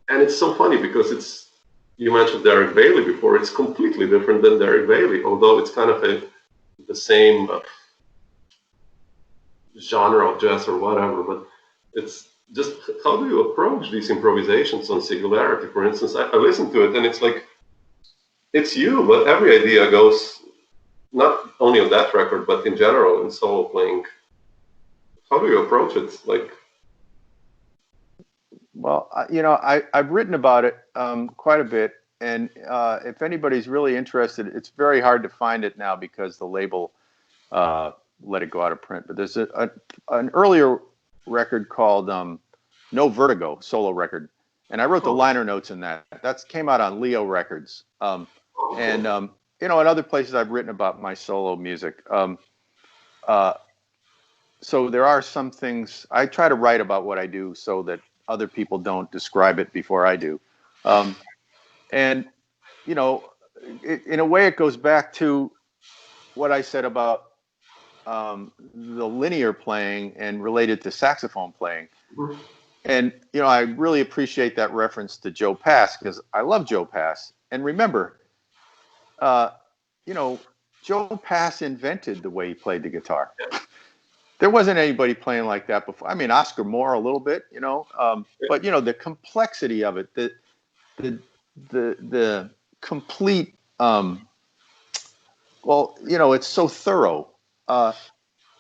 and it's so funny because you mentioned Derek Bailey before. It's completely different than Derek Bailey, although it's kind of the same genre of jazz or whatever. But it's just how do you approach these improvisations on Singularity, for instance? I listened to it and it's like it's you, but every idea goes not only on that record, but in general in solo playing. How do you approach it? Like, well, I've written about it quite a bit, and if anybody's really interested, it's very hard to find it now because the label let it go out of print. But there's an earlier record called No Vertigo solo record, and I wrote the liner notes in that. That came out on Leo Records, and in other places I've written about my solo music. So there are some things I try to write about what I do so that other people don't describe it before I do. And, in a way, it goes back to what I said about the linear playing and related to saxophone playing. And, I really appreciate that reference to Joe Pass because I love Joe Pass. And remember, Joe Pass invented the way he played the guitar. There wasn't anybody playing like that before. I mean, Oscar Moore a little bit, but the complexity of it, the complete, it's so thorough.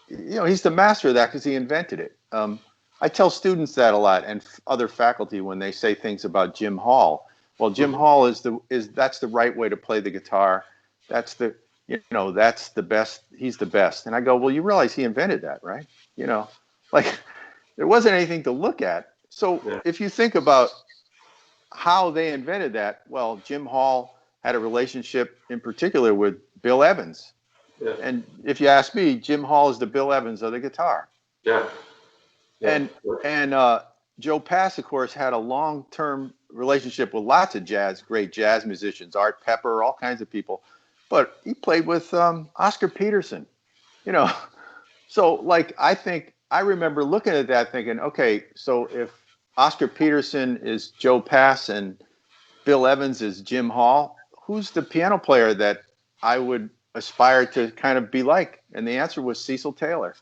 He's the master of that because he invented it. I tell students that a lot and other faculty when they say things about Jim Hall. Well, Jim Hall that's the right way to play the guitar. That's that's the best. He's the best. And I go, well, you realize he invented that, right? Like there wasn't anything to look at. So if you think about how they invented that, well, Jim Hall had a relationship in particular with Bill Evans. Yeah. And if you ask me, Jim Hall is the Bill Evans of the guitar. Yeah. And Joe Pass, of course, had a long-term relationship with lots of great jazz musicians, Art Pepper, all kinds of people. But he played with Oscar Peterson, So, like, I remember looking at that thinking, okay, so if Oscar Peterson is Joe Pass and Bill Evans is Jim Hall, who's the piano player that I would aspire to kind of be like? And the answer was Cecil Taylor.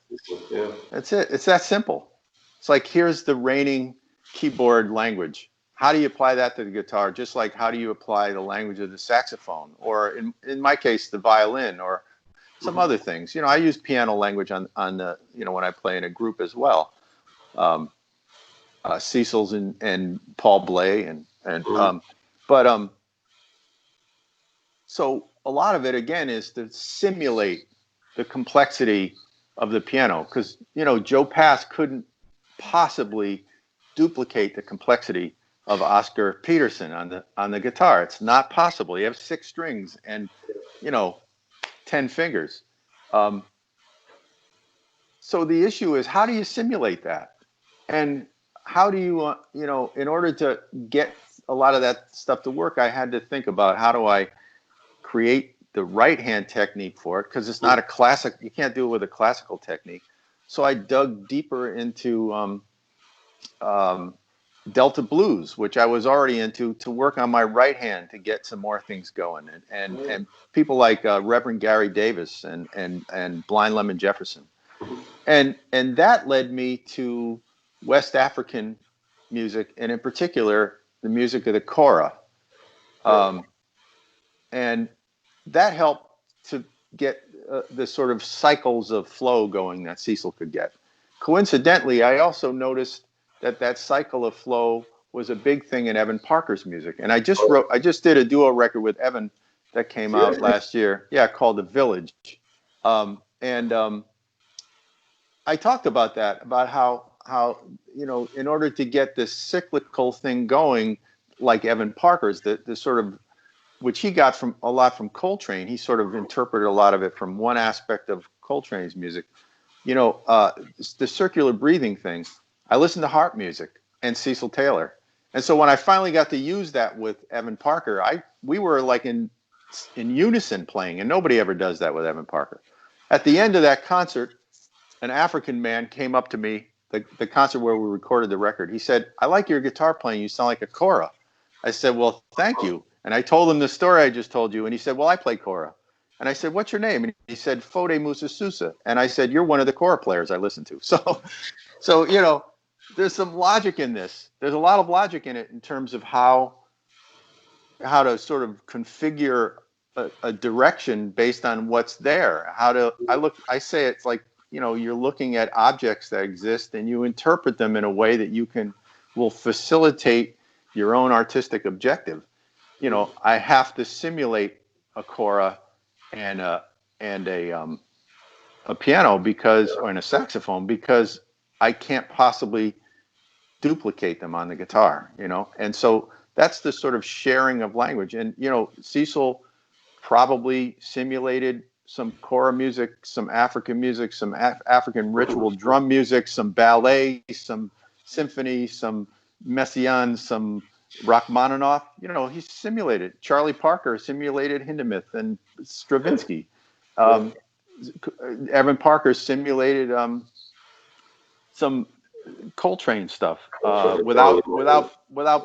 Yeah. That's it. It's that simple. It's like, here's the reigning keyboard language. how do you apply that to the guitar? Just like how do you apply the language of the saxophone, or in my case, the violin, or some other things. I use piano language on the, when I play in a group as well. Cecil's and Paul Bley so a lot of it again is to simulate the complexity of the piano, because Joe Pass couldn't possibly duplicate the complexity of Oscar Peterson on the guitar. It's not possible. You have 6 strings and 10 fingers. So the issue is, how do you simulate that? And how do you, in order to get a lot of that stuff to work, I had to think about how do I create the right hand technique for it, because it's not a classic. You can't do it with a classical technique. So I dug deeper into Delta blues, which I was already into, to work on my right hand to get some more things going. And people like Reverend Gary Davis and Blind Lemon Jefferson. And that led me to West African music, and in particular, the music of the kora. And that helped to get the sort of cycles of flow going that Cecil could get. Coincidentally, I also noticed that cycle of flow was a big thing in Evan Parker's music. And I just did a duo record with Evan that came out last year. Yeah, called The Village. I talked about that, about how in order to get this cyclical thing going, like Evan Parker's, the sort of, which he got from a lot from Coltrane. He sort of interpreted a lot of it from one aspect of Coltrane's music. The circular breathing thing. I listened to harp music and Cecil Taylor. And so when I finally got to use that with Evan Parker, we were like in unison playing, and nobody ever does that with Evan Parker. At the end of that concert, an African man came up to me, the concert where we recorded the record. He said, "I like your guitar playing. You sound like a kora." I said, "Well, thank you." And I told him the story I just told you. And he said, "Well, I play kora." And I said, "What's your name?" And he said, "Fode Musa Sousa." And I said, "You're one of the kora players I listen to." So there's some logic in this. There's a lot of logic in it in terms of how to sort of configure a direction based on what's there. I say it's like, you're looking at objects that exist and you interpret them in a way that will facilitate your own artistic objective. I have to simulate a kora and a piano and a saxophone, because I can't possibly duplicate them on the guitar, and so that's the sort of sharing of language. And Cecil probably simulated some kora music, some African music, some African ritual drum music, some ballet, some symphony, some messiaen, some Rachmaninoff. He simulated. Charlie Parker simulated Hindemith and Stravinsky. Evan Parker simulated some Coltrane stuff without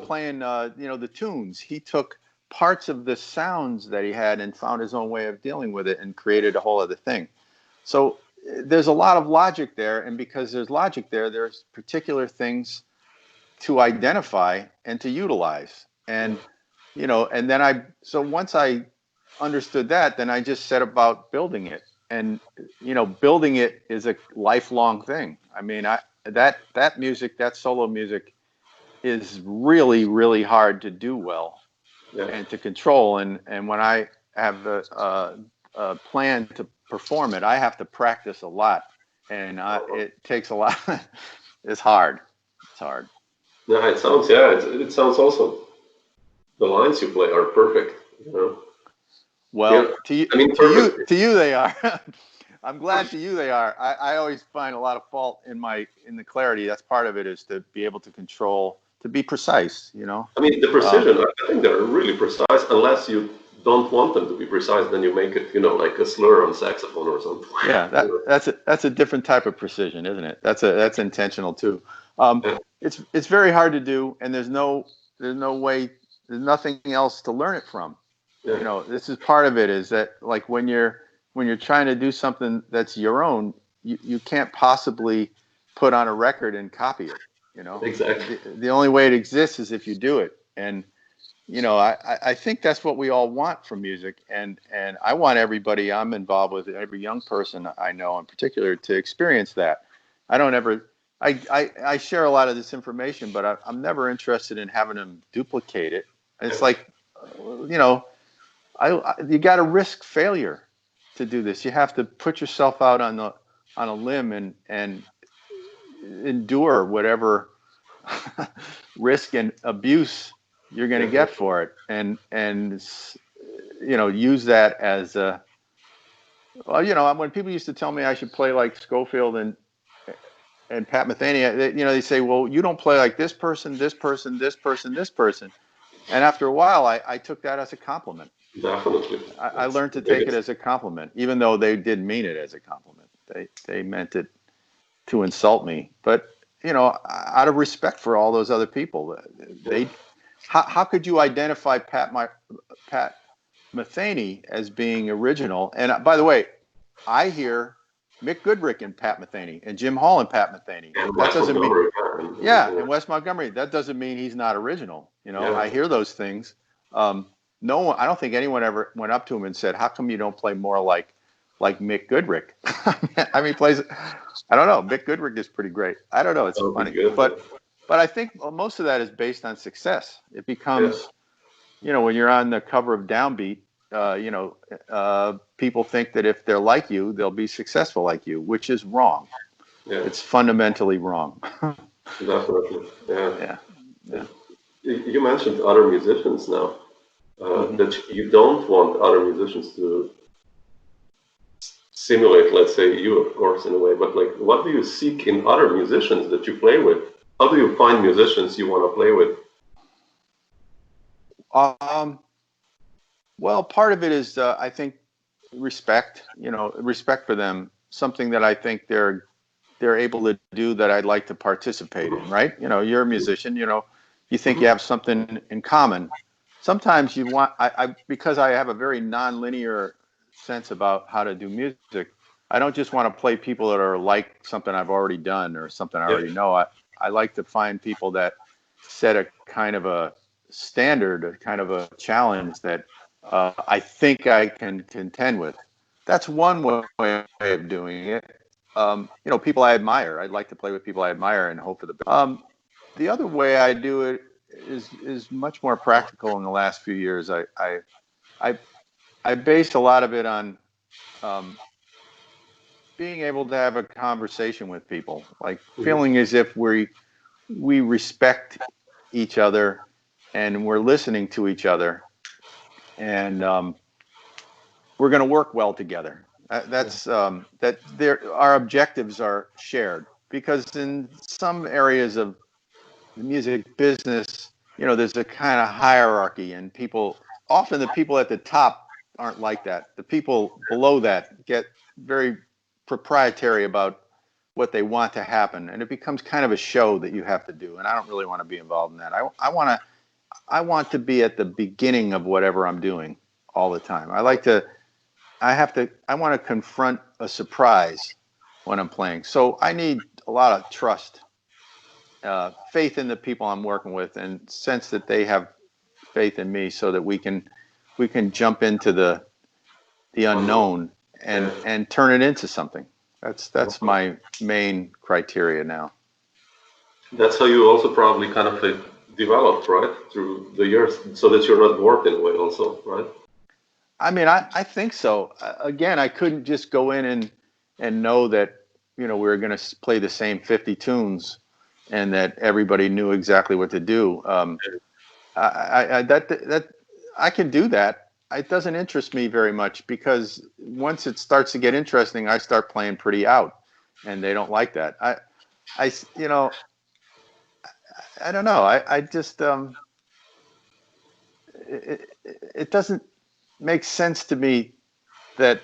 playing the tunes. He took parts of the sounds that he had and found his own way of dealing with it and created a whole other thing. So there's a lot of logic there, and because there's logic there, there's particular things to identify and to utilize. And and then once I understood that, then I just set about building it. And building it is a lifelong thing. I mean, that music, that solo music, is really, really hard to do well and to control. And when I have a plan to perform it, I have to practice a lot, and it takes a lot. It's hard. It's hard. Yeah, it sounds also, the lines you play are perfect. Well, to you they are. I'm glad to you they are. I always find a lot of fault in the clarity. That's part of it, is to be able to control, to be precise. I mean, the precision. I think they're really precise, unless you don't want them to be precise. Then you make it, like a slur on saxophone or something. Yeah, that's a different type of precision, isn't it? That's intentional too. It's very hard to do, and there's nothing else to learn it from. Yeah. This is part of it, is that, like, when you're trying to do something that's your own, you can't possibly put on a record and copy it. You know, Exactly. the only way it exists is if you do it. And you know, I think that's what we all want from music, and I want everybody I'm involved with, every young person I know in particular, to experience that. I don't ever, I share a lot of this information, but I'm never interested in having them duplicate it. It's like, you know, you got to risk failure to do this. You have to put yourself out on a limb and endure whatever risk and abuse you're going to get for it, and you know, use that as a, well, you know, when people used to tell me I should play like Schofield and Pat Metheny, you know, they say, well, you don't play like this person, this person, this person, this person. And after a while, I took that as a compliment. Definitely. I That's learned the to take it biggest. as a compliment, even though they didn't mean it as a compliment. They meant it to insult me. But you know, out of respect for all those other people, they, how could you identify Pat Metheny as being original? And by the way, I hear Mick Goodrick and Pat Metheny and Jim Hall and Pat Metheny. And That West doesn't mean, Montgomery. yeah, and Wes Montgomery. That doesn't mean he's not original. You know, Yeah. I hear those things. No one, I don't think anyone ever went up to him and said, "How come you don't play more like Mick Goodrick?" I mean, he plays. I don't know. Mick Goodrick is pretty great. I don't know. It's That would be funny, good. but I think most of that is based on success. It Yeah. becomes, you know, when you're on the cover of Downbeat, you know, people think that if they're like you, they'll be successful like you, which is wrong. Yeah. It's fundamentally wrong. Definitely. Yeah. Yeah. Yeah. You mentioned other musicians now. Hmm. That you don't want other musicians to simulate, let's say, you, of course, in a way. But like, what do you seek in other musicians that you play with? How do you find musicians you want to play with? Well, part of it is, I think, respect. You know, respect for them. Something that I think they're able to do that I'd like to participate in. Right? You know, you're a musician. You know, you think you Mm-hmm. have something in common. Sometimes you want. Because I have a very nonlinear sense about how to do music. I don't just want to play people that are like something I've already done or something I Yeah. already know. I like to find people that set a kind of a standard, a kind of a challenge that I think I can contend with. That's one way of doing it. You know, people I admire. I'd like to play with people I admire and hope for the best. The other way I do it is much more practical. In the last few years, I, I base a lot of it on um, being able to have a conversation with people, like Mm-hmm. feeling as if we respect each other and we're listening to each other, and we're going to work well together. Yeah. That our objectives are shared, because in some areas of the music business, you know, there's a kind of hierarchy, and often the people at the top aren't like that. The people below that get very proprietary about what they want to happen, and it becomes kind of a show that you have to do. And I don't really want to be involved in that. I want to be at the beginning of whatever I'm doing all the time. I want to confront a surprise when I'm playing. So I need a lot of trust, faith in the people I'm working with, and sense that they have faith in me, so that we can jump into the Unknown. unknown Yeah. and turn it into something. That's my main criteria now. That's how you also probably kind of like developed, right, through the years, so that you're not bored in a way, also, right? I mean, I think so. Again, I couldn't just go in and know that, you know, we were going to play the same 50 tunes and that everybody knew exactly what to do. That I can do that. It doesn't interest me very much, because once it starts to get interesting, I start playing pretty out, and they don't like that. You know, I don't know. I just it doesn't make sense to me that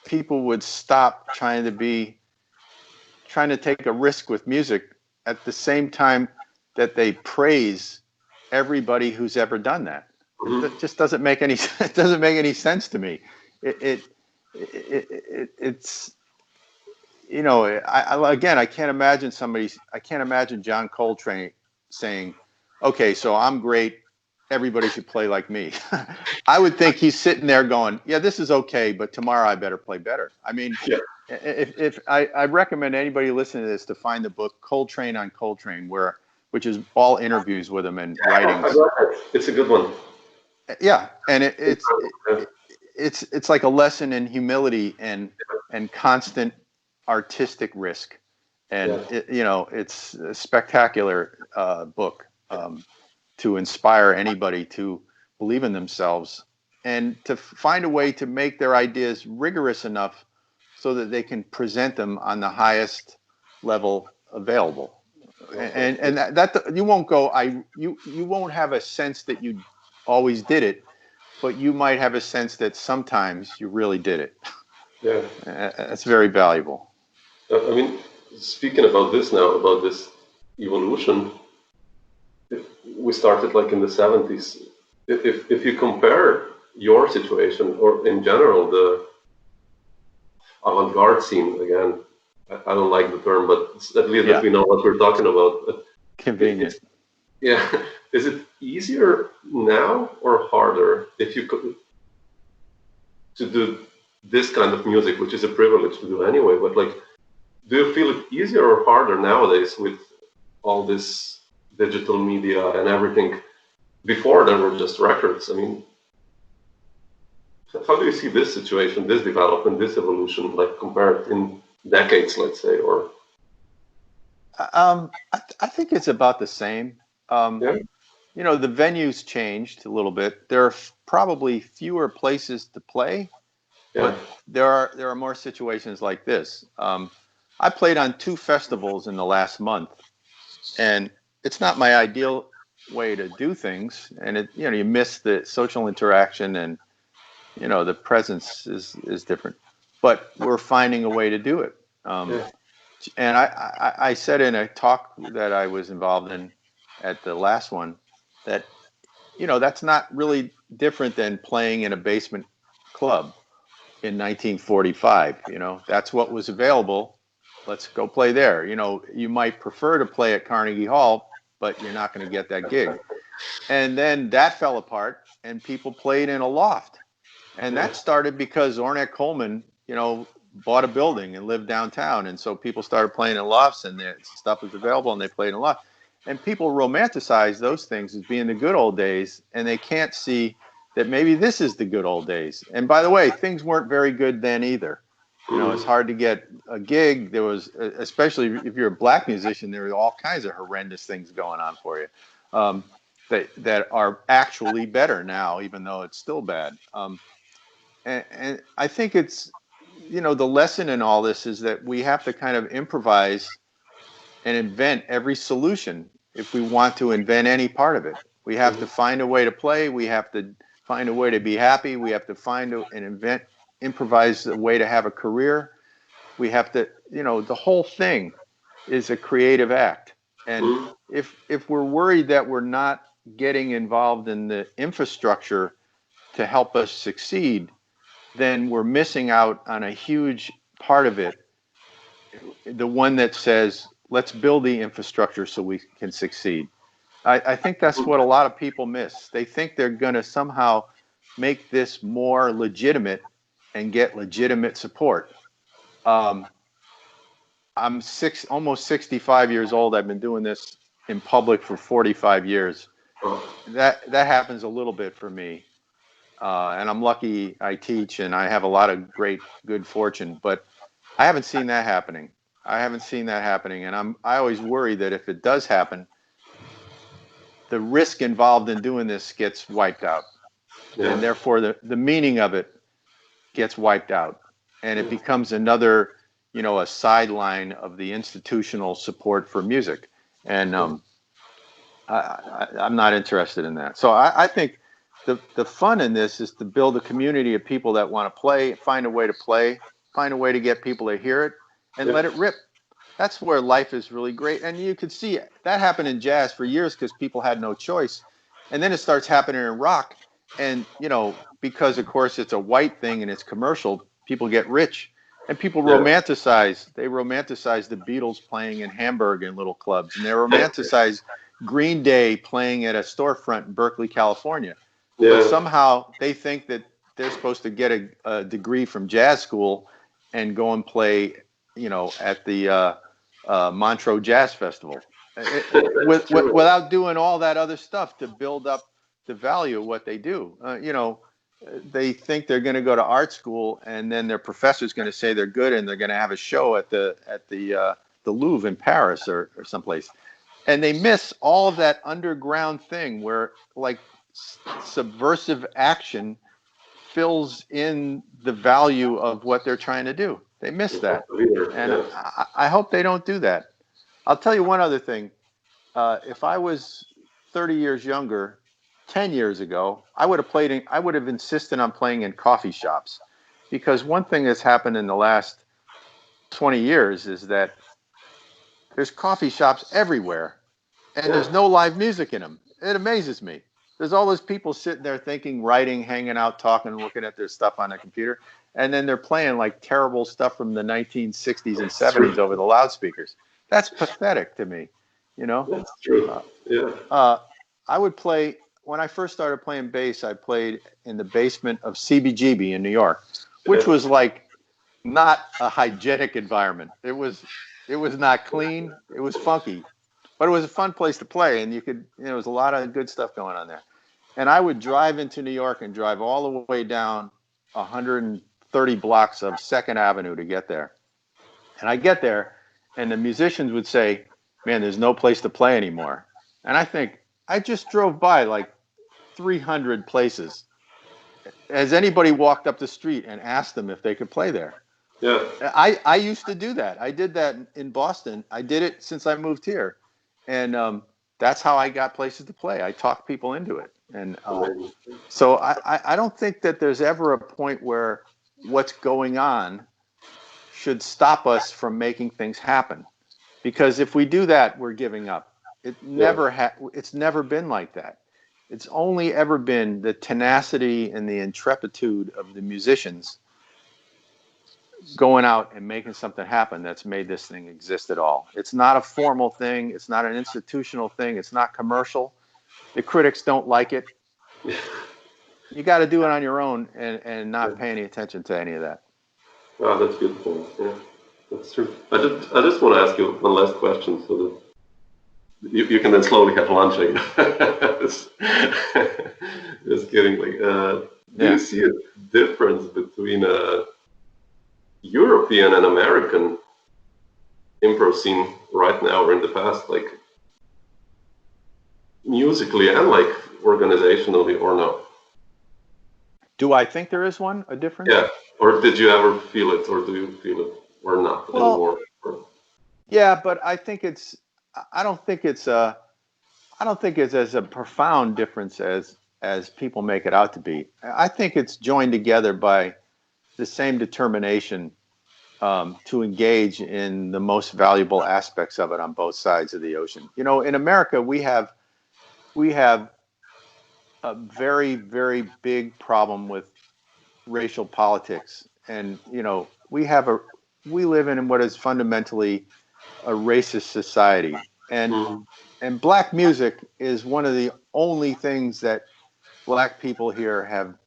people would stop trying to take a risk with music at the same time that they praise everybody who's ever done that. It Mm-hmm. just doesn't make any it doesn't make any sense to me. It, it, it's Again, I can't imagine John Coltrane saying, okay, so I'm great. Everybody should play like me. I would think he's sitting there going, yeah, this is okay, but tomorrow I better play better. I mean, Yeah. if I recommend anybody listening to this to find the book Coltrane on Coltrane, which is all interviews with him and I writings. got it. It's a good one. Yeah, and Yeah. it's like a lesson in humility and constant artistic risk, and Yeah. it's a spectacular book to inspire anybody to believe in themselves and to find a way to make their ideas rigorous enough so that they can present them on the highest level available. And that you won't go. You won't have a sense that you always did it, but you might have a sense that sometimes you really did it. Yeah. That's very valuable. I mean, speaking about this now, about this evolution, we started like in the 70s. If you compare your situation or in general the avant-garde scene again, I don't like the term, but at least that we know what we're talking about. Convenient. Yeah, is it easier now or harder if you could to do this kind of music, which is a privilege to do anyway? But like, do you feel it easier or harder nowadays with all this digital media and everything? Before there were just records. I mean, how do you see this situation, this development, this evolution, like compared in decades, let's say, or? I think it's about the same. Yeah. The venues changed a little bit. There are probably fewer places to play, Yeah. but there are more situations like this. I played on 2 festivals in the last month, and it's not my ideal way to do things. And you miss the social interaction, and the presence is different. But we're finding a way to do it. Yeah. And I said in a talk that I was involved in at the last one that that's not really different than playing in a basement club in 1945. That's what was available. Let's go play there. You might prefer to play at Carnegie Hall, but you're not going to get that gig. And then that fell apart, and people played in a loft. And that started because Ornette Coleman, bought a building and lived downtown. And so people started playing in lofts, and the stuff was available, and they played in a loft. And people romanticize those things as being the good old days, and they can't see that maybe this is the good old days. And by the way, things weren't very good then either. It's hard to get a gig. There was, especially if you're a black musician, there were all kinds of horrendous things going on for you that are actually better now, even though it's still bad. And I think it's, the lesson in all this is that we have to kind of improvise and invent every solution if we want to invent any part of it. We have to find a way to play. We have to find a way to be happy. We have to improvise a way to have a career. We have to, the whole thing is a creative act. And if we're worried that we're not getting involved in the infrastructure to help us succeed, then we're missing out on a huge part of it. The one that says, let's build the infrastructure so we can succeed. I think that's what a lot of people miss. They think they're going to somehow make this more legitimate and get legitimate support. I'm almost 65 years old. I've been doing this in public for 45 years. That happens a little bit for me. And I'm lucky I teach and I have a lot of good fortune, but I haven't seen that happening. And I always worry that if it does happen, the risk involved in doing this gets wiped out. Yeah. And therefore the meaning of it gets wiped out. And it becomes another, a sideline of the institutional support for music. And I'm not interested in that. So I think the fun in this is to build a community of people that want to play, find a way to get people to hear it, and let it rip. That's where life is really great. And you could see that happened in jazz for years because people had no choice. And then it starts happening in rock. And, because, of course, it's a white thing and it's commercial, people get rich. And people Yeah. romanticize. They romanticize the Beatles playing in Hamburg in little clubs, and they romanticize Green Day playing at a storefront in Berkeley, California. But Yeah. somehow they think that they're supposed to get a degree from jazz school and go and play, at the Montreux Jazz Festival, That's true. without doing all that other stuff to build up the value of what they do. They think they're going to go to art school, and then their professor's going to say they're good, and they're going to have a show at the Louvre in Paris or someplace, and they miss all of that underground thing where like subversive action fills in the value of what they're trying to do. They miss that, and Yeah. I hope they don't do that. I'll tell you one other thing. If I was 30 years younger, 10 years ago, I would have insisted on playing in coffee shops, because one thing that's happened in the last 20 years is that there's coffee shops everywhere, and Yeah. there's no live music in them. It amazes me. There's all those people sitting there thinking, writing, hanging out, talking, looking at their stuff on the computer, and then they're playing like terrible stuff from the 1960s and That's true. 70s over the loudspeakers. That's pathetic to me, you know. That's true. Uh, Yeah. I would play when I first started playing bass. I played in the basement of CBGB in New York, which Yeah. was like not a hygienic environment. It was not clean. It was funky, but it was a fun place to play, and there was a lot of good stuff going on there. And I would drive into New York and drive all the way down 130 blocks of Second Avenue to get there. And I get there, and the musicians would say, "Man, there's no place to play anymore." And I think I just drove by like 300 places. Has anybody walked up the street and asked them if they could play there? Yeah. I used to do that. I did that in Boston. I did it since I moved here, and that's how I got places to play. I talked people into it, and Amazing. so I don't think that there's ever a point where what's going on should stop us from making things happen. Because if we do that, we're giving up. Yeah. It's never been like that. It's only ever been the tenacity and the intrepidity of the musicians going out and making something happen that's made this thing exist at all. It's not a formal thing. It's not an institutional thing. It's not commercial. The critics don't like it. You got to do it on your own and Yeah. not pay any attention to any of that. Ah, that's a good point. Yeah, that's true. I just want to ask you one last question so that you can then slowly have lunch, I guess. Just kidding. Do you Yeah. see a difference between a European and American improv scene right now or in the past, like musically and like organizationally, or no? Do I think there is a difference? Yeah. Or did you ever feel it, or do you feel it, or not Well, anymore? yeah, but I don't think it's as a profound difference as people make it out to be. I think it's joined together by the same determination to engage in the most valuable aspects of it on both sides of the ocean. In America, we have a very, very big problem with racial politics, and we live in what is fundamentally a racist society, and Mm. and black music is one of the only things that black people here have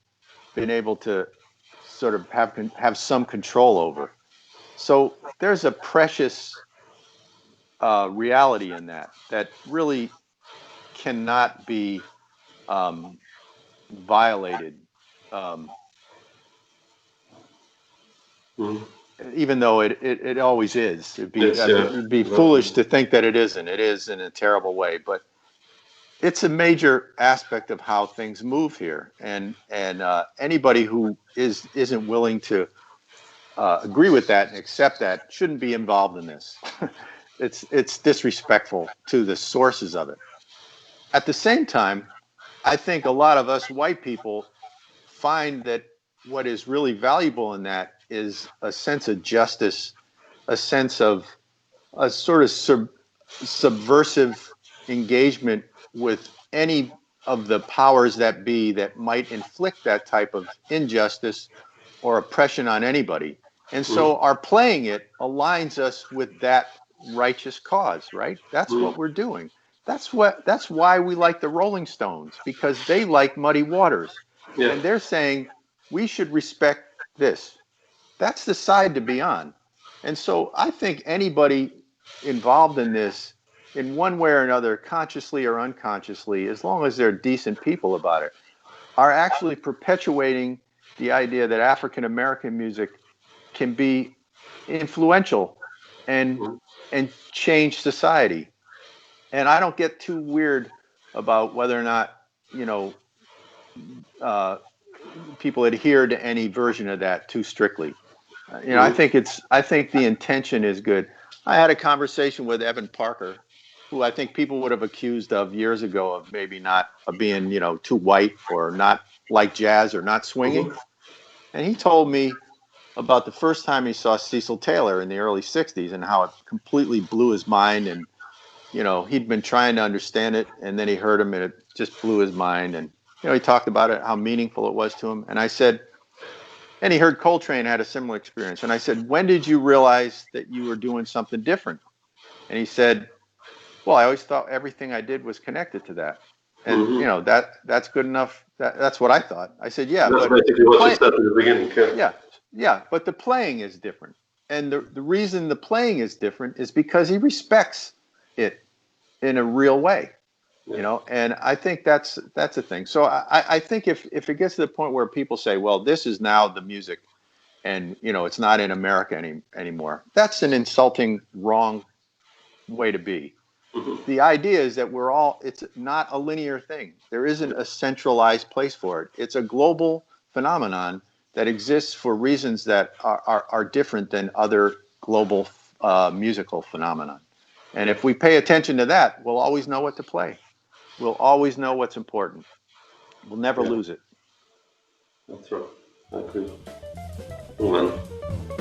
been able to sort of have some control over. So there's a precious reality in that really cannot be um, violated, um, Mm. even though it always is. Yes, yeah, It'd be foolish definitely. to think that it isn't. It is in a terrible way, but it's a major aspect of how things move here. And anybody who isn't willing to agree with that and accept that shouldn't be involved in this. It's disrespectful to the sources of it. At the same time, I think a lot of us white people find that what is really valuable in that is a sense of justice, a sense of a sort of subversive engagement with any of the powers that be that might inflict that type of injustice or oppression on anybody. And so our playing it aligns us with that righteous cause, right? That's what we're doing. That's why we like the Rolling Stones, because they like Muddy Waters. Yeah. And they're saying we should respect this. That's the side to be on. And so I think anybody involved in this, in one way or another, consciously or unconsciously, as long as they're decent people about it, are actually perpetuating the idea that African American music can be influential and and change society. And I don't get too weird about whether or not, you know, uh, people adhere to any version of that too strictly. I think the intention is good. I had a conversation with Evan Parker, who I think people would have accused of years ago of maybe not of being, too white or not like jazz or not swinging. And he told me about the first time he saw Cecil Taylor in the early 60s and how it completely blew his mind. And, he'd been trying to understand it, and then he heard him and it just blew his mind. And, he talked about it, how meaningful it was to him. And I said, and he heard Coltrane had a similar experience. And I said, when did you realize that you were doing something different? And he said, well, I always thought everything I did was connected to that. And, that's good enough. That's what I thought. I said, yeah, That's but basically the what you play, said in the beginning. Yeah. yeah, but the playing is different. And the reason the playing is different is because he respects it in a real way. And I think that's a thing. So I think if it gets to the point where people say, well, this is now the music and it's not in America anymore, that's an insulting, wrong way to be. The idea is that it's not a linear thing. There isn't a centralized place for it. It's a global phenomenon that exists for reasons that are different than other global musical phenomenon. And if we pay attention to that, we'll always know what to play. We'll always know what's important. We'll never Yeah, lose it. that's right. I agree. Cool, man.